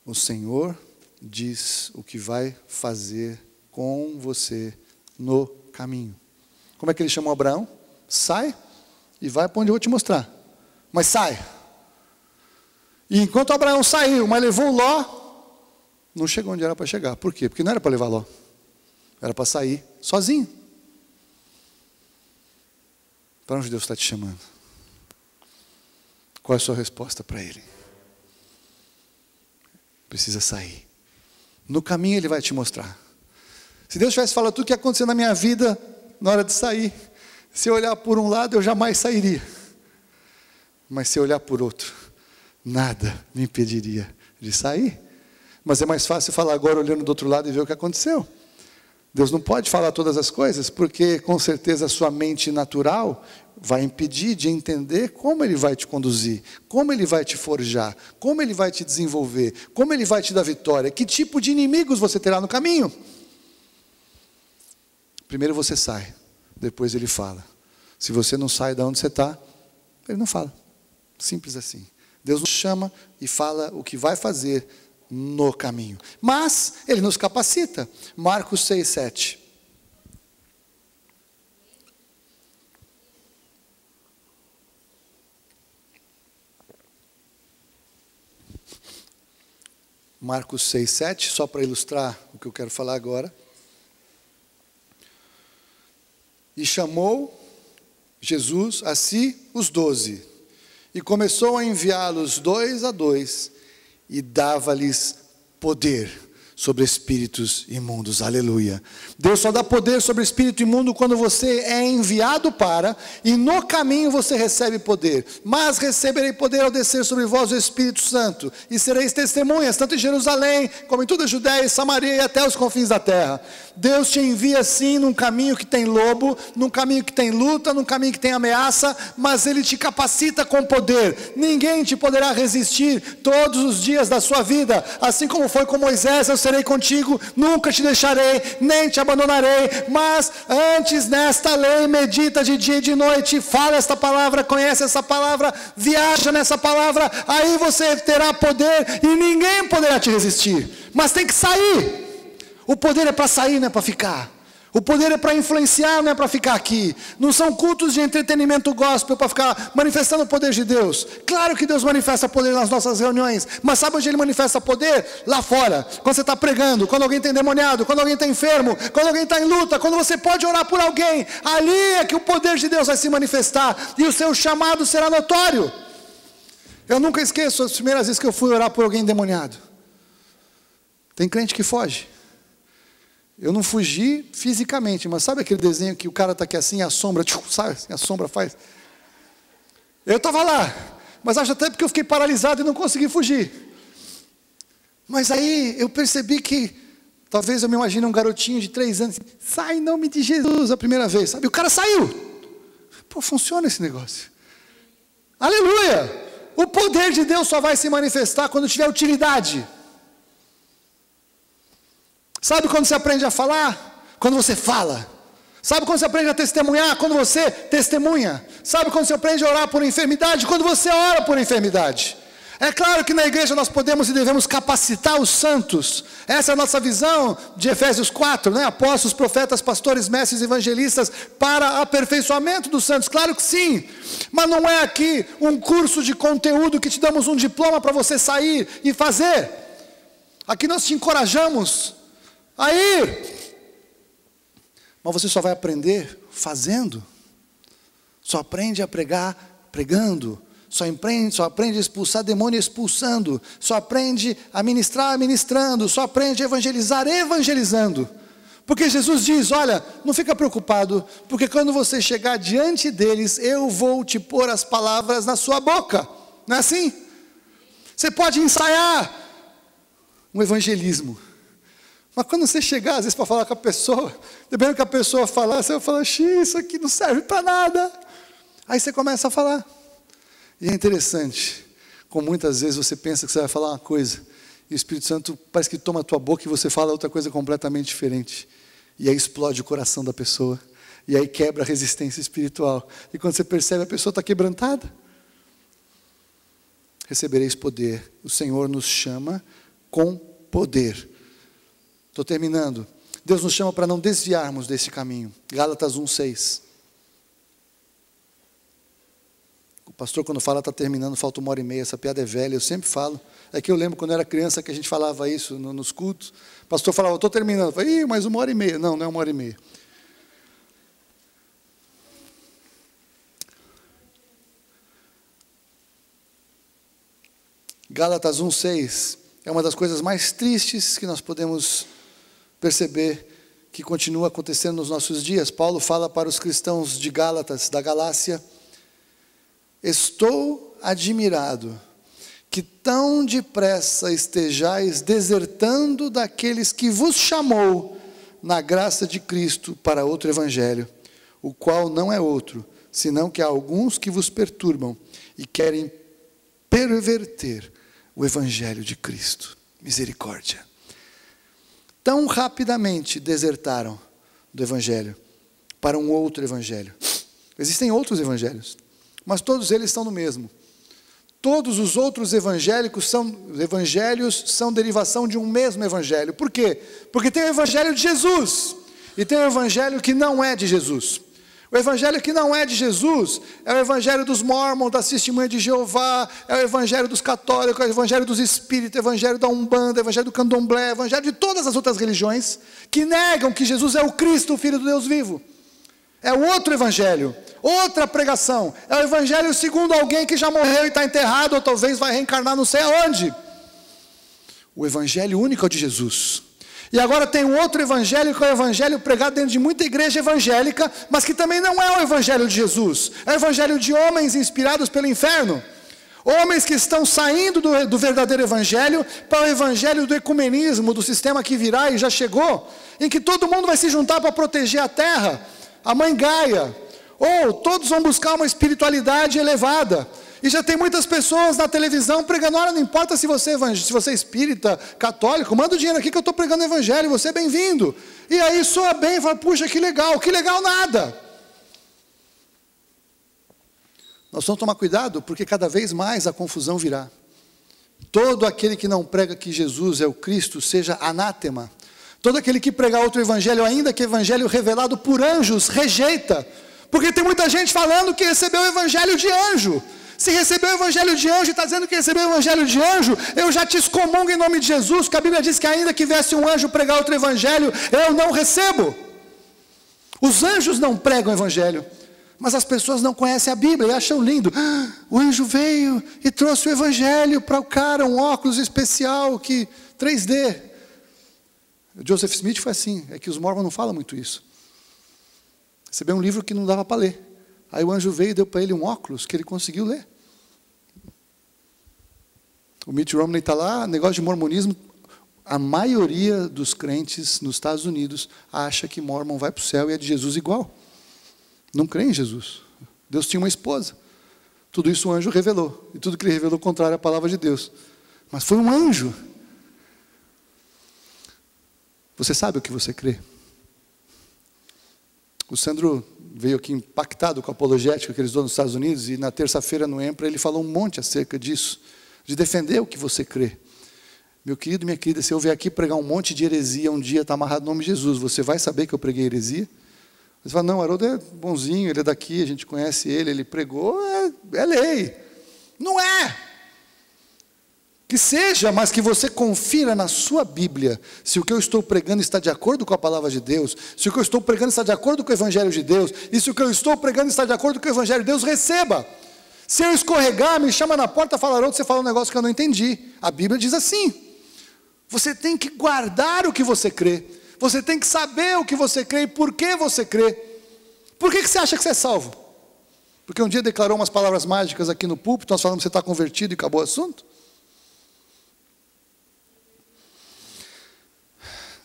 O Senhor diz o que vai fazer com você no caminho. Como é que Ele chamou Abraão? Sai e vai para onde eu vou te mostrar. Mas sai. E enquanto Abraão saiu, mas levou Ló, não chegou onde era para chegar. Por quê? Porque não era para levar Ló. Era para sair sozinho. Para onde Deus está te chamando? Qual é a sua resposta para Ele? Precisa sair. No caminho Ele vai te mostrar. Se Deus tivesse falado tudo o que aconteceu na minha vida na hora de sair, se eu olhar por um lado eu jamais sairia. Mas se eu olhar por outro, nada me impediria de sair. Mas é mais fácil falar agora olhando do outro lado e ver o que aconteceu. Deus não pode falar todas as coisas, porque com certeza a sua mente natural vai impedir de entender como Ele vai te conduzir, como Ele vai te forjar, como Ele vai te desenvolver, como Ele vai te dar vitória, que tipo de inimigos você terá no caminho. Primeiro você sai, depois Ele fala. Se você não sai de onde você está, Ele não fala. Simples assim. Deus nos chama e fala o que vai fazer no caminho. Mas Ele nos capacita. Marcos 6, 7. Marcos 6, 7, só para ilustrar o que eu quero falar agora. E chamou Jesus a si os 12, e começou a enviá-los 2 a 2, e dava-lhes poder sobre espíritos imundos. Aleluia. Deus só dá poder sobre espírito imundo quando você é enviado para, e no caminho você recebe poder. Mas receberei poder ao descer sobre vós o Espírito Santo, e sereis testemunhas, tanto em Jerusalém, como em toda a Judéia e Samaria, e até os confins da terra. Deus te envia sim num caminho que tem lobo, num caminho que tem luta, num caminho que tem ameaça, mas Ele te capacita com poder. Ninguém te poderá resistir todos os dias da sua vida, assim como foi com Moisés. Eu serei contigo, nunca te deixarei, nem te abandonarei. Mas antes nesta lei, medita de dia e de noite, fala esta palavra, conhece essa palavra, viaja nessa palavra, aí você terá poder e ninguém poderá te resistir. Mas tem que sair. O poder é para sair, não é para ficar. O poder é para influenciar, não é para ficar aqui. Não são cultos de entretenimento gospel para ficar manifestando o poder de Deus. Claro que Deus manifesta poder nas nossas reuniões, mas sabe onde Ele manifesta poder? Lá fora, quando você está pregando, quando alguém está endemoniado, quando alguém está enfermo, quando alguém está em luta, quando você pode orar por alguém. Ali é que o poder de Deus vai se manifestar e o seu chamado será notório. Eu nunca esqueço as primeiras vezes que eu fui orar por alguém endemoniado. Tem crente que foge. Eu não fugi fisicamente, mas sabe aquele desenho que o cara está aqui assim, a sombra, sabe assim, a sombra faz? Eu estava lá, mas acho até porque eu fiquei paralisado e não consegui fugir. Mas aí eu percebi que, talvez eu me imagine um garotinho de 3 anos, sai em nome de Jesus a primeira vez, sabe? O cara saiu. Pô, funciona esse negócio. Aleluia! O poder de Deus só vai se manifestar quando tiver utilidade. Sabe quando você aprende a falar? Quando você fala. Sabe quando você aprende a testemunhar? Quando você testemunha. Sabe quando você aprende a orar por enfermidade? Quando você ora por enfermidade. É claro que na igreja nós podemos e devemos capacitar os santos. Essa é a nossa visão de Efésios 4, né? Apóstolos, profetas, pastores, mestres, evangelistas, para aperfeiçoamento dos santos. Claro que sim. Mas não é aqui um curso de conteúdo que te damos um diploma para você sair e fazer. Aqui nós te encorajamos a ir. Mas você só vai aprender fazendo. Só aprende a pregar pregando. Só aprende a expulsar demônio expulsando. Só aprende a ministrar ministrando. Só aprende a evangelizar evangelizando. Porque Jesus diz, olha, não fica preocupado, porque quando você chegar diante deles, eu vou te pôr as palavras na sua boca. Não é assim? Você pode ensaiar um evangelismo. Mas quando você chegar, às vezes, para falar com a pessoa, dependendo do que a pessoa falar, você vai falar, isso aqui não serve para nada. Aí você começa a falar. E é interessante, como muitas vezes você pensa que você vai falar uma coisa, e o Espírito Santo parece que toma a tua boca e você fala outra coisa completamente diferente. E aí explode o coração da pessoa, e aí quebra a resistência espiritual. E quando você percebe, a pessoa está quebrantada. Recebereis poder. O Senhor nos chama com poder. Estou terminando. Deus nos chama para não desviarmos desse caminho. Gálatas 1:6. O pastor, quando fala, está terminando, falta 1h30, essa piada é velha, eu sempre falo. É que eu lembro quando eu era criança que a gente falava isso nos cultos. O pastor falava, estou terminando. Eu falei, mais 1h30. Não, não é 1h30. Gálatas 1:6 é uma das coisas mais tristes que nós podemos perceber que continua acontecendo nos nossos dias. Paulo fala para os cristãos de Gálatas, da Galácia, estou admirado que tão depressa estejais desertando daqueles que vos chamou na graça de Cristo para outro evangelho, o qual não é outro, senão que há alguns que vos perturbam e querem perverter o evangelho de Cristo. Misericórdia. Tão rapidamente desertaram do evangelho para um outro evangelho. Existem outros evangelhos, mas todos eles estão no mesmo. Todos os outros evangelhos são derivação de um mesmo evangelho. Por quê? Porque tem o evangelho de Jesus e tem o evangelho que não é de Jesus. O evangelho que não é de Jesus é o evangelho dos mormons, das testemunhas de Jeová, é o evangelho dos católicos, é o evangelho dos espíritas, é o evangelho da Umbanda, é o evangelho do Candomblé, é o evangelho de todas as outras religiões que negam que Jesus é o Cristo, o Filho do Deus vivo. É o outro evangelho, outra pregação. É o evangelho segundo alguém que já morreu e está enterrado, ou talvez vai reencarnar não sei aonde. O evangelho único é o de Jesus. E agora tem um outro evangelho, que é o evangelho pregado dentro de muita igreja evangélica, mas que também não é o evangelho de Jesus. É o evangelho de homens inspirados pelo inferno. Homens que estão saindo do verdadeiro evangelho para o evangelho do ecumenismo, do sistema que virá e já chegou, em que todo mundo vai se juntar para proteger a terra, a mãe Gaia, ou todos vão buscar uma espiritualidade elevada. E já tem muitas pessoas na televisão pregando, olha, não importa se você é espírita, católico, manda o dinheiro aqui que eu estou pregando o evangelho, você é bem-vindo. E aí soa bem, fala, puxa, que legal nada. Nós vamos tomar cuidado, porque cada vez mais a confusão virá. Todo aquele que não prega que Jesus é o Cristo, seja anátema. Todo aquele que pregar outro evangelho, ainda que evangelho revelado por anjos, rejeita. Porque tem muita gente falando que recebeu o evangelho de anjo. Se recebeu o evangelho de anjo e está dizendo que recebeu o evangelho de anjo, eu já te excomungo em nome de Jesus, porque a Bíblia diz que ainda que viesse um anjo pregar outro evangelho, eu não recebo. Os anjos não pregam o evangelho, mas as pessoas não conhecem a Bíblia e acham lindo. O anjo veio e trouxe o evangelho para o cara, um óculos especial, que 3D. O Joseph Smith foi assim, é que os mormons não falam muito isso. Recebeu um livro que não dava para ler. Aí o anjo veio e deu para ele um óculos que ele conseguiu ler. O Mitt Romney está lá, negócio de mormonismo, A maioria dos crentes nos Estados Unidos acha que Mórmon vai para o céu e é de Jesus igual. Não crê em Jesus. Deus tinha uma esposa. Tudo isso o anjo revelou. E tudo que ele revelou contrário à palavra de Deus. Mas foi um anjo. Você sabe o que você crê? O Sandro veio aqui impactado com a apologética que eles dão nos Estados Unidos, e na terça-feira no EMPRA ele falou um monte acerca disso, de defender o que você crê. Meu querido, minha querida, se eu vier aqui pregar um monte de heresia, um dia está amarrado no nome de Jesus, você vai saber que eu preguei heresia? Você fala, não, Haroldo é bonzinho, ele é daqui, a gente conhece ele pregou, é lei. Não é! Que seja, mas que você confira na sua Bíblia, se o que eu estou pregando está de acordo com a palavra de Deus, se o que eu estou pregando está de acordo com o Evangelho de Deus, e se o que eu estou pregando está de acordo com o Evangelho de Deus, receba. Se eu escorregar, me chama na porta e fala, Haroldo, você fala um negócio que eu não entendi. A Bíblia diz assim. Você tem que guardar o que você crê. Você tem que saber o que você crê e por que você crê. Por que você acha que você é salvo? Porque um dia declarou umas palavras mágicas aqui no púlpito, nós falamos que você está convertido e acabou o assunto?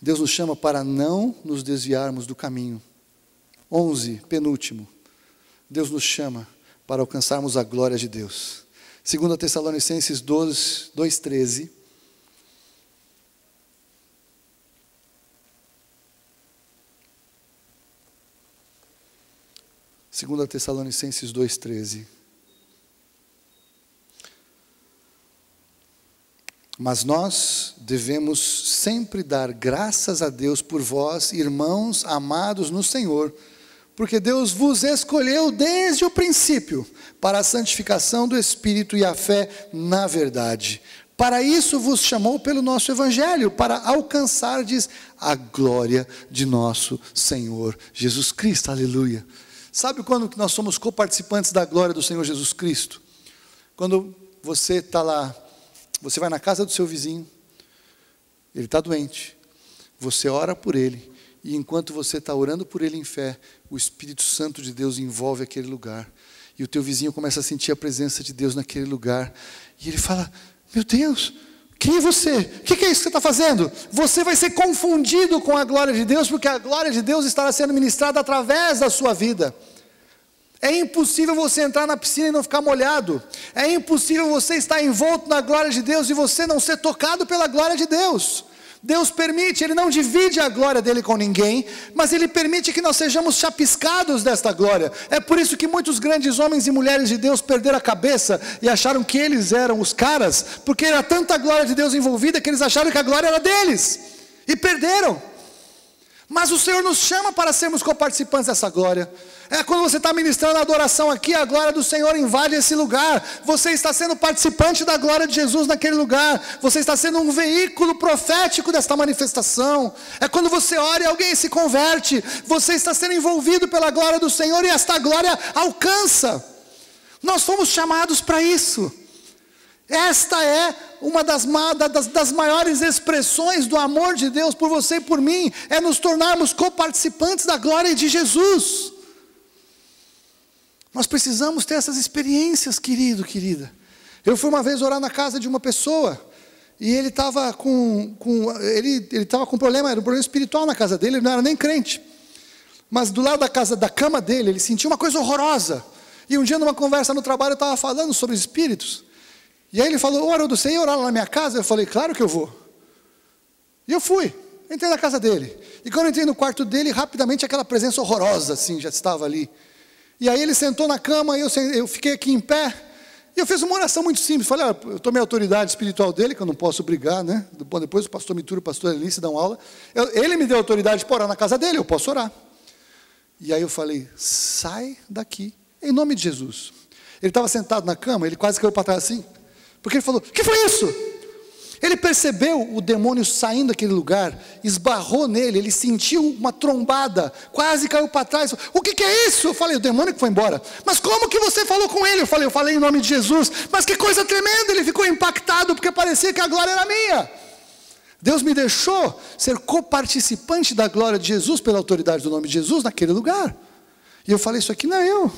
Deus nos chama para não nos desviarmos do caminho. 11, penúltimo. Deus nos chama para alcançarmos a glória de Deus. 2 Tessalonicenses 2:13. 2 Tessalonicenses 2:13. Mas nós devemos sempre dar graças a Deus por vós, irmãos amados no Senhor, porque Deus vos escolheu desde o princípio para a santificação do Espírito e a fé na verdade. Para isso vos chamou pelo nosso Evangelho, para alcançardes a glória de nosso Senhor Jesus Cristo. Aleluia. Sabe quando que nós somos coparticipantes da glória do Senhor Jesus Cristo? Quando você está lá, você vai na casa do seu vizinho, ele está doente, você ora por ele, e enquanto você está orando por ele em fé, o Espírito Santo de Deus envolve aquele lugar, e o teu vizinho começa a sentir a presença de Deus naquele lugar, e ele fala, meu Deus, quem é você? O que é isso que você está fazendo? Você vai ser confundido com a glória de Deus, porque a glória de Deus estará sendo ministrada através da sua vida. É impossível você entrar na piscina e não ficar molhado. É impossível você estar envolto na glória de Deus e você não ser tocado pela glória de Deus. Deus permite, Ele não divide a glória dEle com ninguém, mas Ele permite que nós sejamos chapiscados desta glória. É por isso que muitos grandes homens e mulheres de Deus perderam a cabeça e acharam que eles eram os caras, porque era tanta glória de Deus envolvida que eles acharam que a glória era deles, e perderam. Mas o Senhor nos chama para sermos coparticipantes dessa glória. É quando você está ministrando a adoração aqui, a glória do Senhor invade esse lugar. Você está sendo participante da glória de Jesus naquele lugar. Você está sendo um veículo profético desta manifestação. É quando você ora e alguém se converte. Você está sendo envolvido pela glória do Senhor e esta glória alcança. Nós fomos chamados para isso. Esta é uma das maiores expressões do amor de Deus por você e por mim, é nos tornarmos coparticipantes da glória de Jesus. Nós precisamos ter essas experiências, querido, querida. Eu fui uma vez orar na casa de uma pessoa, e ele estava com um problema, era um problema espiritual na casa dele, ele não era nem crente. Mas do lado da cama dele, ele sentia uma coisa horrorosa. E um dia numa conversa no trabalho, eu estava falando sobre espíritos. E aí ele falou, ô Haroldo, você ia orar lá na minha casa? Eu falei, claro que eu vou. E eu fui, entrei na casa dele. E quando eu entrei no quarto dele, rapidamente aquela presença horrorosa, assim, já estava ali. E aí ele sentou na cama, e eu fiquei aqui em pé. E eu fiz uma oração muito simples. Falei, eu tomei a autoridade espiritual dele, que eu não posso brigar, né? Depois o pastor Mituro e o pastor Elice dão aula. Ele me deu autoridade para orar na casa dele, eu posso orar. E aí eu falei, sai daqui, em nome de Jesus. Ele estava sentado na cama, ele quase caiu para trás assim. Porque ele falou, o que foi isso? Ele percebeu o demônio saindo daquele lugar, esbarrou nele, ele sentiu uma trombada, quase caiu para trás. O que é isso? Eu falei, o demônio que foi embora. Mas como que você falou com ele? Eu falei em nome de Jesus. Mas que coisa tremenda, ele ficou impactado, porque parecia que a glória era minha. Deus me deixou ser coparticipante da glória de Jesus, pela autoridade do nome de Jesus, naquele lugar. E eu falei, isso aqui não é eu,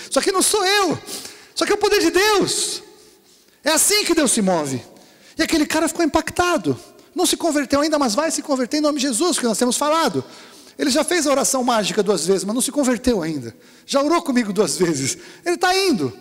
isso aqui não sou eu, isso aqui é o poder de Deus. É assim que Deus se move. E aquele cara ficou impactado. Não se converteu ainda, mas vai se converter em nome de Jesus, que nós temos falado. Ele já fez a oração mágica 2 vezes, mas não se converteu ainda. Já orou comigo 2 vezes. Ele está indo.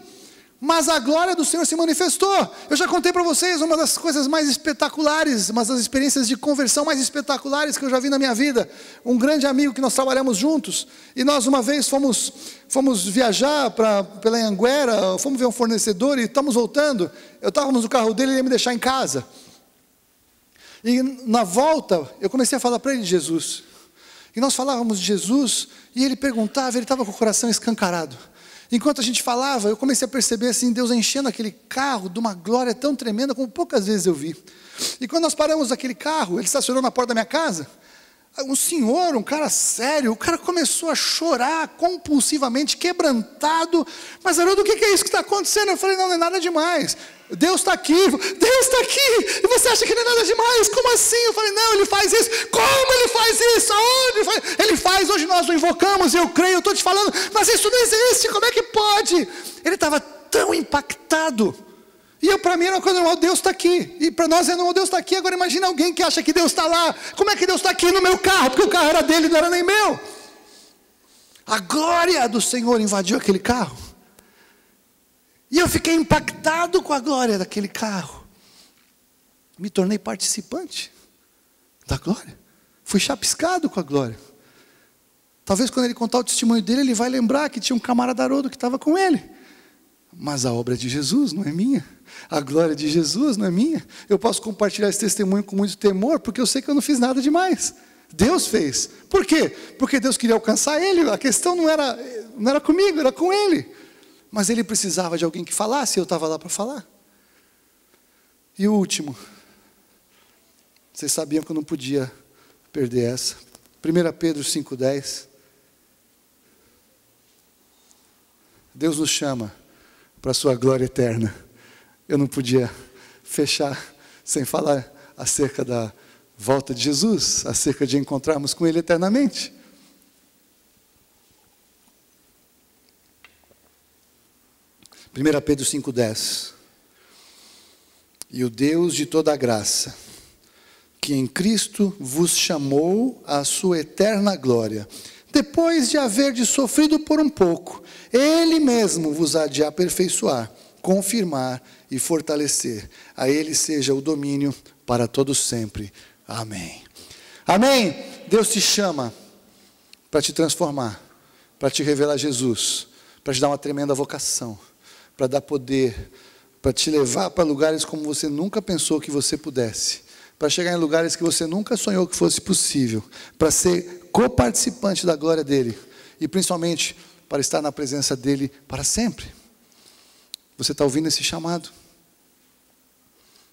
Mas a glória do Senhor se manifestou. Eu já contei para vocês uma das coisas mais espetaculares, uma das experiências de conversão mais espetaculares que eu já vi na minha vida. Um grande amigo que nós trabalhamos juntos, e nós uma vez fomos viajar pela Anhanguera, fomos ver um fornecedor e estamos voltando. Estávamos no carro dele, ele ia me deixar em casa. E na volta, eu comecei a falar para ele de Jesus. E nós falávamos de Jesus, e ele perguntava, ele estava com o coração escancarado. Enquanto a gente falava, eu comecei a perceber assim, Deus enchendo aquele carro de uma glória tão tremenda, como poucas vezes eu vi. E quando nós paramos naquele carro, ele estacionou na porta da minha casa, um senhor, um cara sério, o cara começou a chorar compulsivamente, quebrantado. Mas Haroldo, o que é isso que está acontecendo? Eu falei, não é nada demais. Deus está aqui, Deus está aqui, e você acha que não é nada demais? Como assim? Eu falei, não, Ele faz isso. Como Ele faz isso? Aonde Ele faz? Ele faz, hoje nós o invocamos, eu creio, eu estou te falando, mas isso não existe, como é que pode? Ele estava tão impactado, e para mim era uma coisa normal, Deus está aqui, e para nós é normal, Deus está aqui. Agora imagina alguém que acha que Deus está lá. Como é que Deus está aqui no meu carro? Porque o carro era dele, não era nem meu. A glória do Senhor invadiu aquele carro, e eu fiquei impactado com a glória daquele carro. Me tornei participante da glória. Fui chapiscado com a glória. Talvez quando ele contar o testemunho dele, ele vai lembrar que tinha um camarada Haroldo que estava com ele. Mas a obra é de Jesus, não é minha. A glória de Jesus não é minha. Eu posso compartilhar esse testemunho com muito temor, porque eu sei que eu não fiz nada demais. Deus fez. Por quê? Porque Deus queria alcançar ele. A questão não era comigo, era com ele. Mas ele precisava de alguém que falasse, e eu estava lá para falar. E o último. Vocês sabiam que eu não podia perder essa. 1 Pedro 5,10. Deus nos chama para a sua glória eterna. Eu não podia fechar sem falar acerca da volta de Jesus, acerca de encontrarmos com Ele eternamente. 1 Pedro 5,10. E o Deus de toda a graça, que em Cristo vos chamou à sua eterna glória, depois de haverdes sofrido por um pouco, Ele mesmo vos há de aperfeiçoar, confirmar e fortalecer. A Ele seja o domínio para todos sempre. Amém. Amém. Deus te chama para te transformar, para te revelar Jesus, para te dar uma tremenda vocação, para dar poder, para te levar para lugares como você nunca pensou que você pudesse, para chegar em lugares que você nunca sonhou que fosse possível, para ser coparticipante da glória dEle, e principalmente para estar na presença dEle para sempre. Você está ouvindo esse chamado?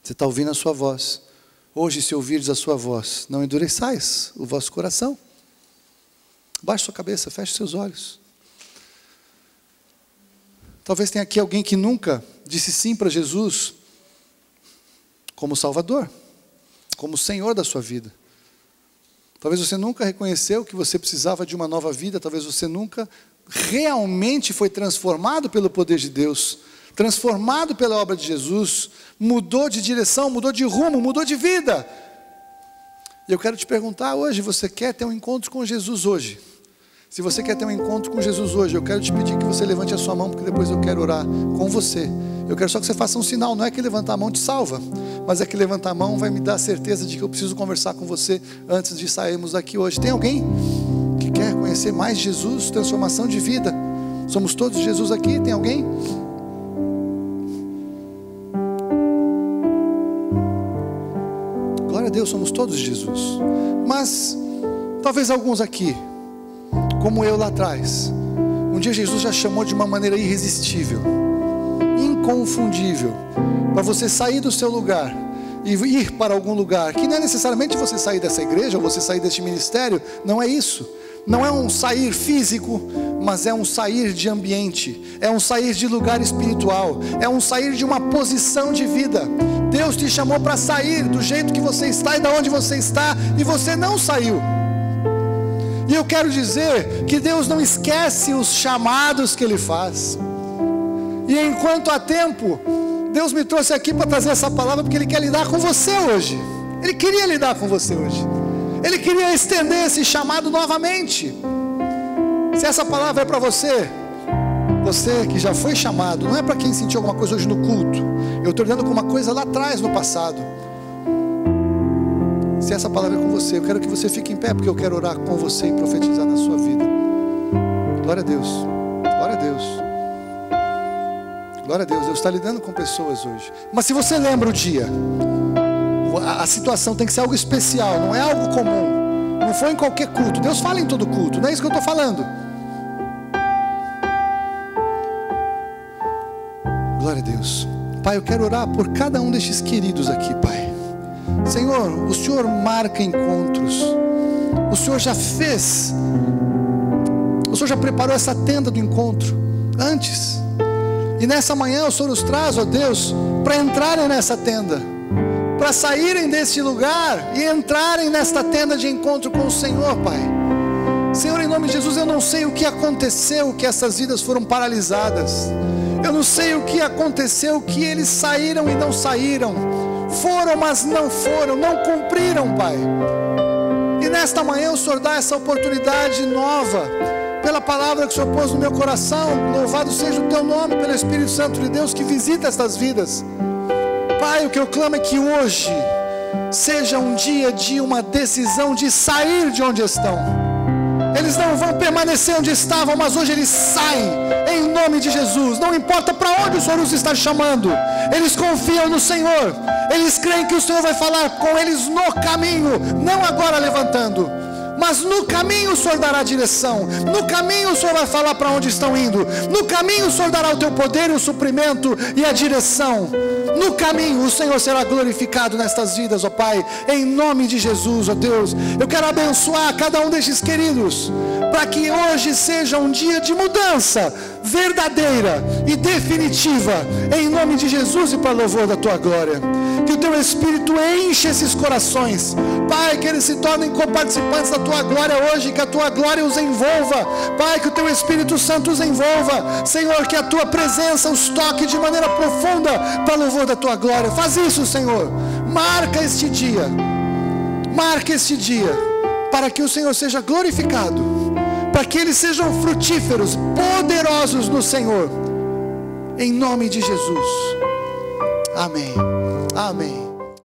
Você está ouvindo a sua voz? Hoje, se ouvires a sua voz, não endureçais o vosso coração. Baixe sua cabeça, feche seus olhos. Talvez tenha aqui alguém que nunca disse sim para Jesus como Salvador, como Senhor da sua vida. Talvez você nunca reconheceu que você precisava de uma nova vida. Talvez você nunca realmente foi transformado pelo poder de Deus, transformado pela obra de Jesus, mudou de direção, mudou de rumo, mudou de vida. E eu quero te perguntar hoje, você quer ter um encontro com Jesus hoje? Se você quer ter um encontro com Jesus hoje, eu quero te pedir que você levante a sua mão, porque depois eu quero orar com você. Eu quero só que você faça um sinal. Não é que levantar a mão te salva, mas é que levantar a mão vai me dar a certeza de que eu preciso conversar com você antes de sairmos daqui hoje. Tem alguém que quer conhecer mais Jesus, transformação de vida? Somos todos Jesus aqui, tem alguém? Glória a Deus, somos todos Jesus. Mas talvez alguns aqui, como eu lá atrás, um dia Jesus já chamou de uma maneira irresistível, inconfundível, para você sair do seu lugar e ir para algum lugar, que não é necessariamente você sair dessa igreja, ou você sair deste ministério. Não é isso, não é um sair físico, mas é um sair de ambiente, é um sair de lugar espiritual, é um sair de uma posição de vida. Deus te chamou para sair do jeito que você está e da onde você está, e você não saiu. E eu quero dizer que Deus não esquece os chamados que Ele faz. E enquanto há tempo, Deus me trouxe aqui para trazer essa palavra porque Ele quer lidar com você hoje. Ele queria lidar com você hoje. Ele queria estender esse chamado novamente. Se essa palavra é para você, você que já foi chamado, não é para quem sentiu alguma coisa hoje no culto. Eu estou lidando com uma coisa lá atrás, no passado. Se essa palavra é com você, eu quero que você fique em pé, porque eu quero orar com você e profetizar na sua vida. Glória a Deus. Glória a Deus. Glória a Deus. Deus está lidando com pessoas hoje. Mas se você lembra o dia, a situação tem que ser algo especial, não é algo comum. Não foi em qualquer culto. Deus fala em todo culto, não é isso que eu estou falando. Glória a Deus. Pai, eu quero orar por cada um destes queridos aqui, Pai. Senhor, o Senhor marca encontros. O Senhor já fez. O Senhor já preparou essa tenda do encontro antes. E nessa manhã o Senhor os traz, ó Deus, para entrarem nessa tenda, para saírem desse lugar e entrarem nesta tenda de encontro com o Senhor, Pai. Senhor, em nome de Jesus, eu não sei o que aconteceu, que essas vidas foram paralisadas. Eu não sei o que aconteceu, que eles saíram e não saíram. Foram, mas não foram, não cumpriram, Pai. E nesta manhã o Senhor dá essa oportunidade nova, pela palavra que o Senhor pôs no meu coração. Louvado seja o Teu nome, pelo Espírito Santo de Deus que visita estas vidas. Pai, o que eu clamo é que hoje seja um dia de uma decisão de sair de onde estão. Eles não vão permanecer onde estavam, mas hoje eles saem, em nome de Jesus. Não importa para onde o Senhor os está chamando, eles confiam no Senhor. Eles creem que o Senhor vai falar com eles no caminho, não agora levantando, mas no caminho o Senhor dará direção. No caminho o Senhor vai falar para onde estão indo. No caminho o Senhor dará o teu poder e o suprimento e a direção. No caminho o Senhor será glorificado nestas vidas, ó Pai, em nome de Jesus, ó Deus. Eu quero abençoar cada um destes queridos, para que hoje seja um dia de mudança verdadeira e definitiva, em nome de Jesus e para louvor da Tua glória. Que o Teu Espírito enche esses corações, Pai, que eles se tornem coparticipantes da Tua glória hoje, que a Tua glória os envolva, Pai, que o Teu Espírito Santo os envolva, Senhor, que a Tua presença os toque de maneira profunda para louvor da Tua glória. Faz isso, Senhor. Marca este dia, para que o Senhor seja glorificado, para que eles sejam frutíferos, poderosos no Senhor, em nome de Jesus. Amém. Amém.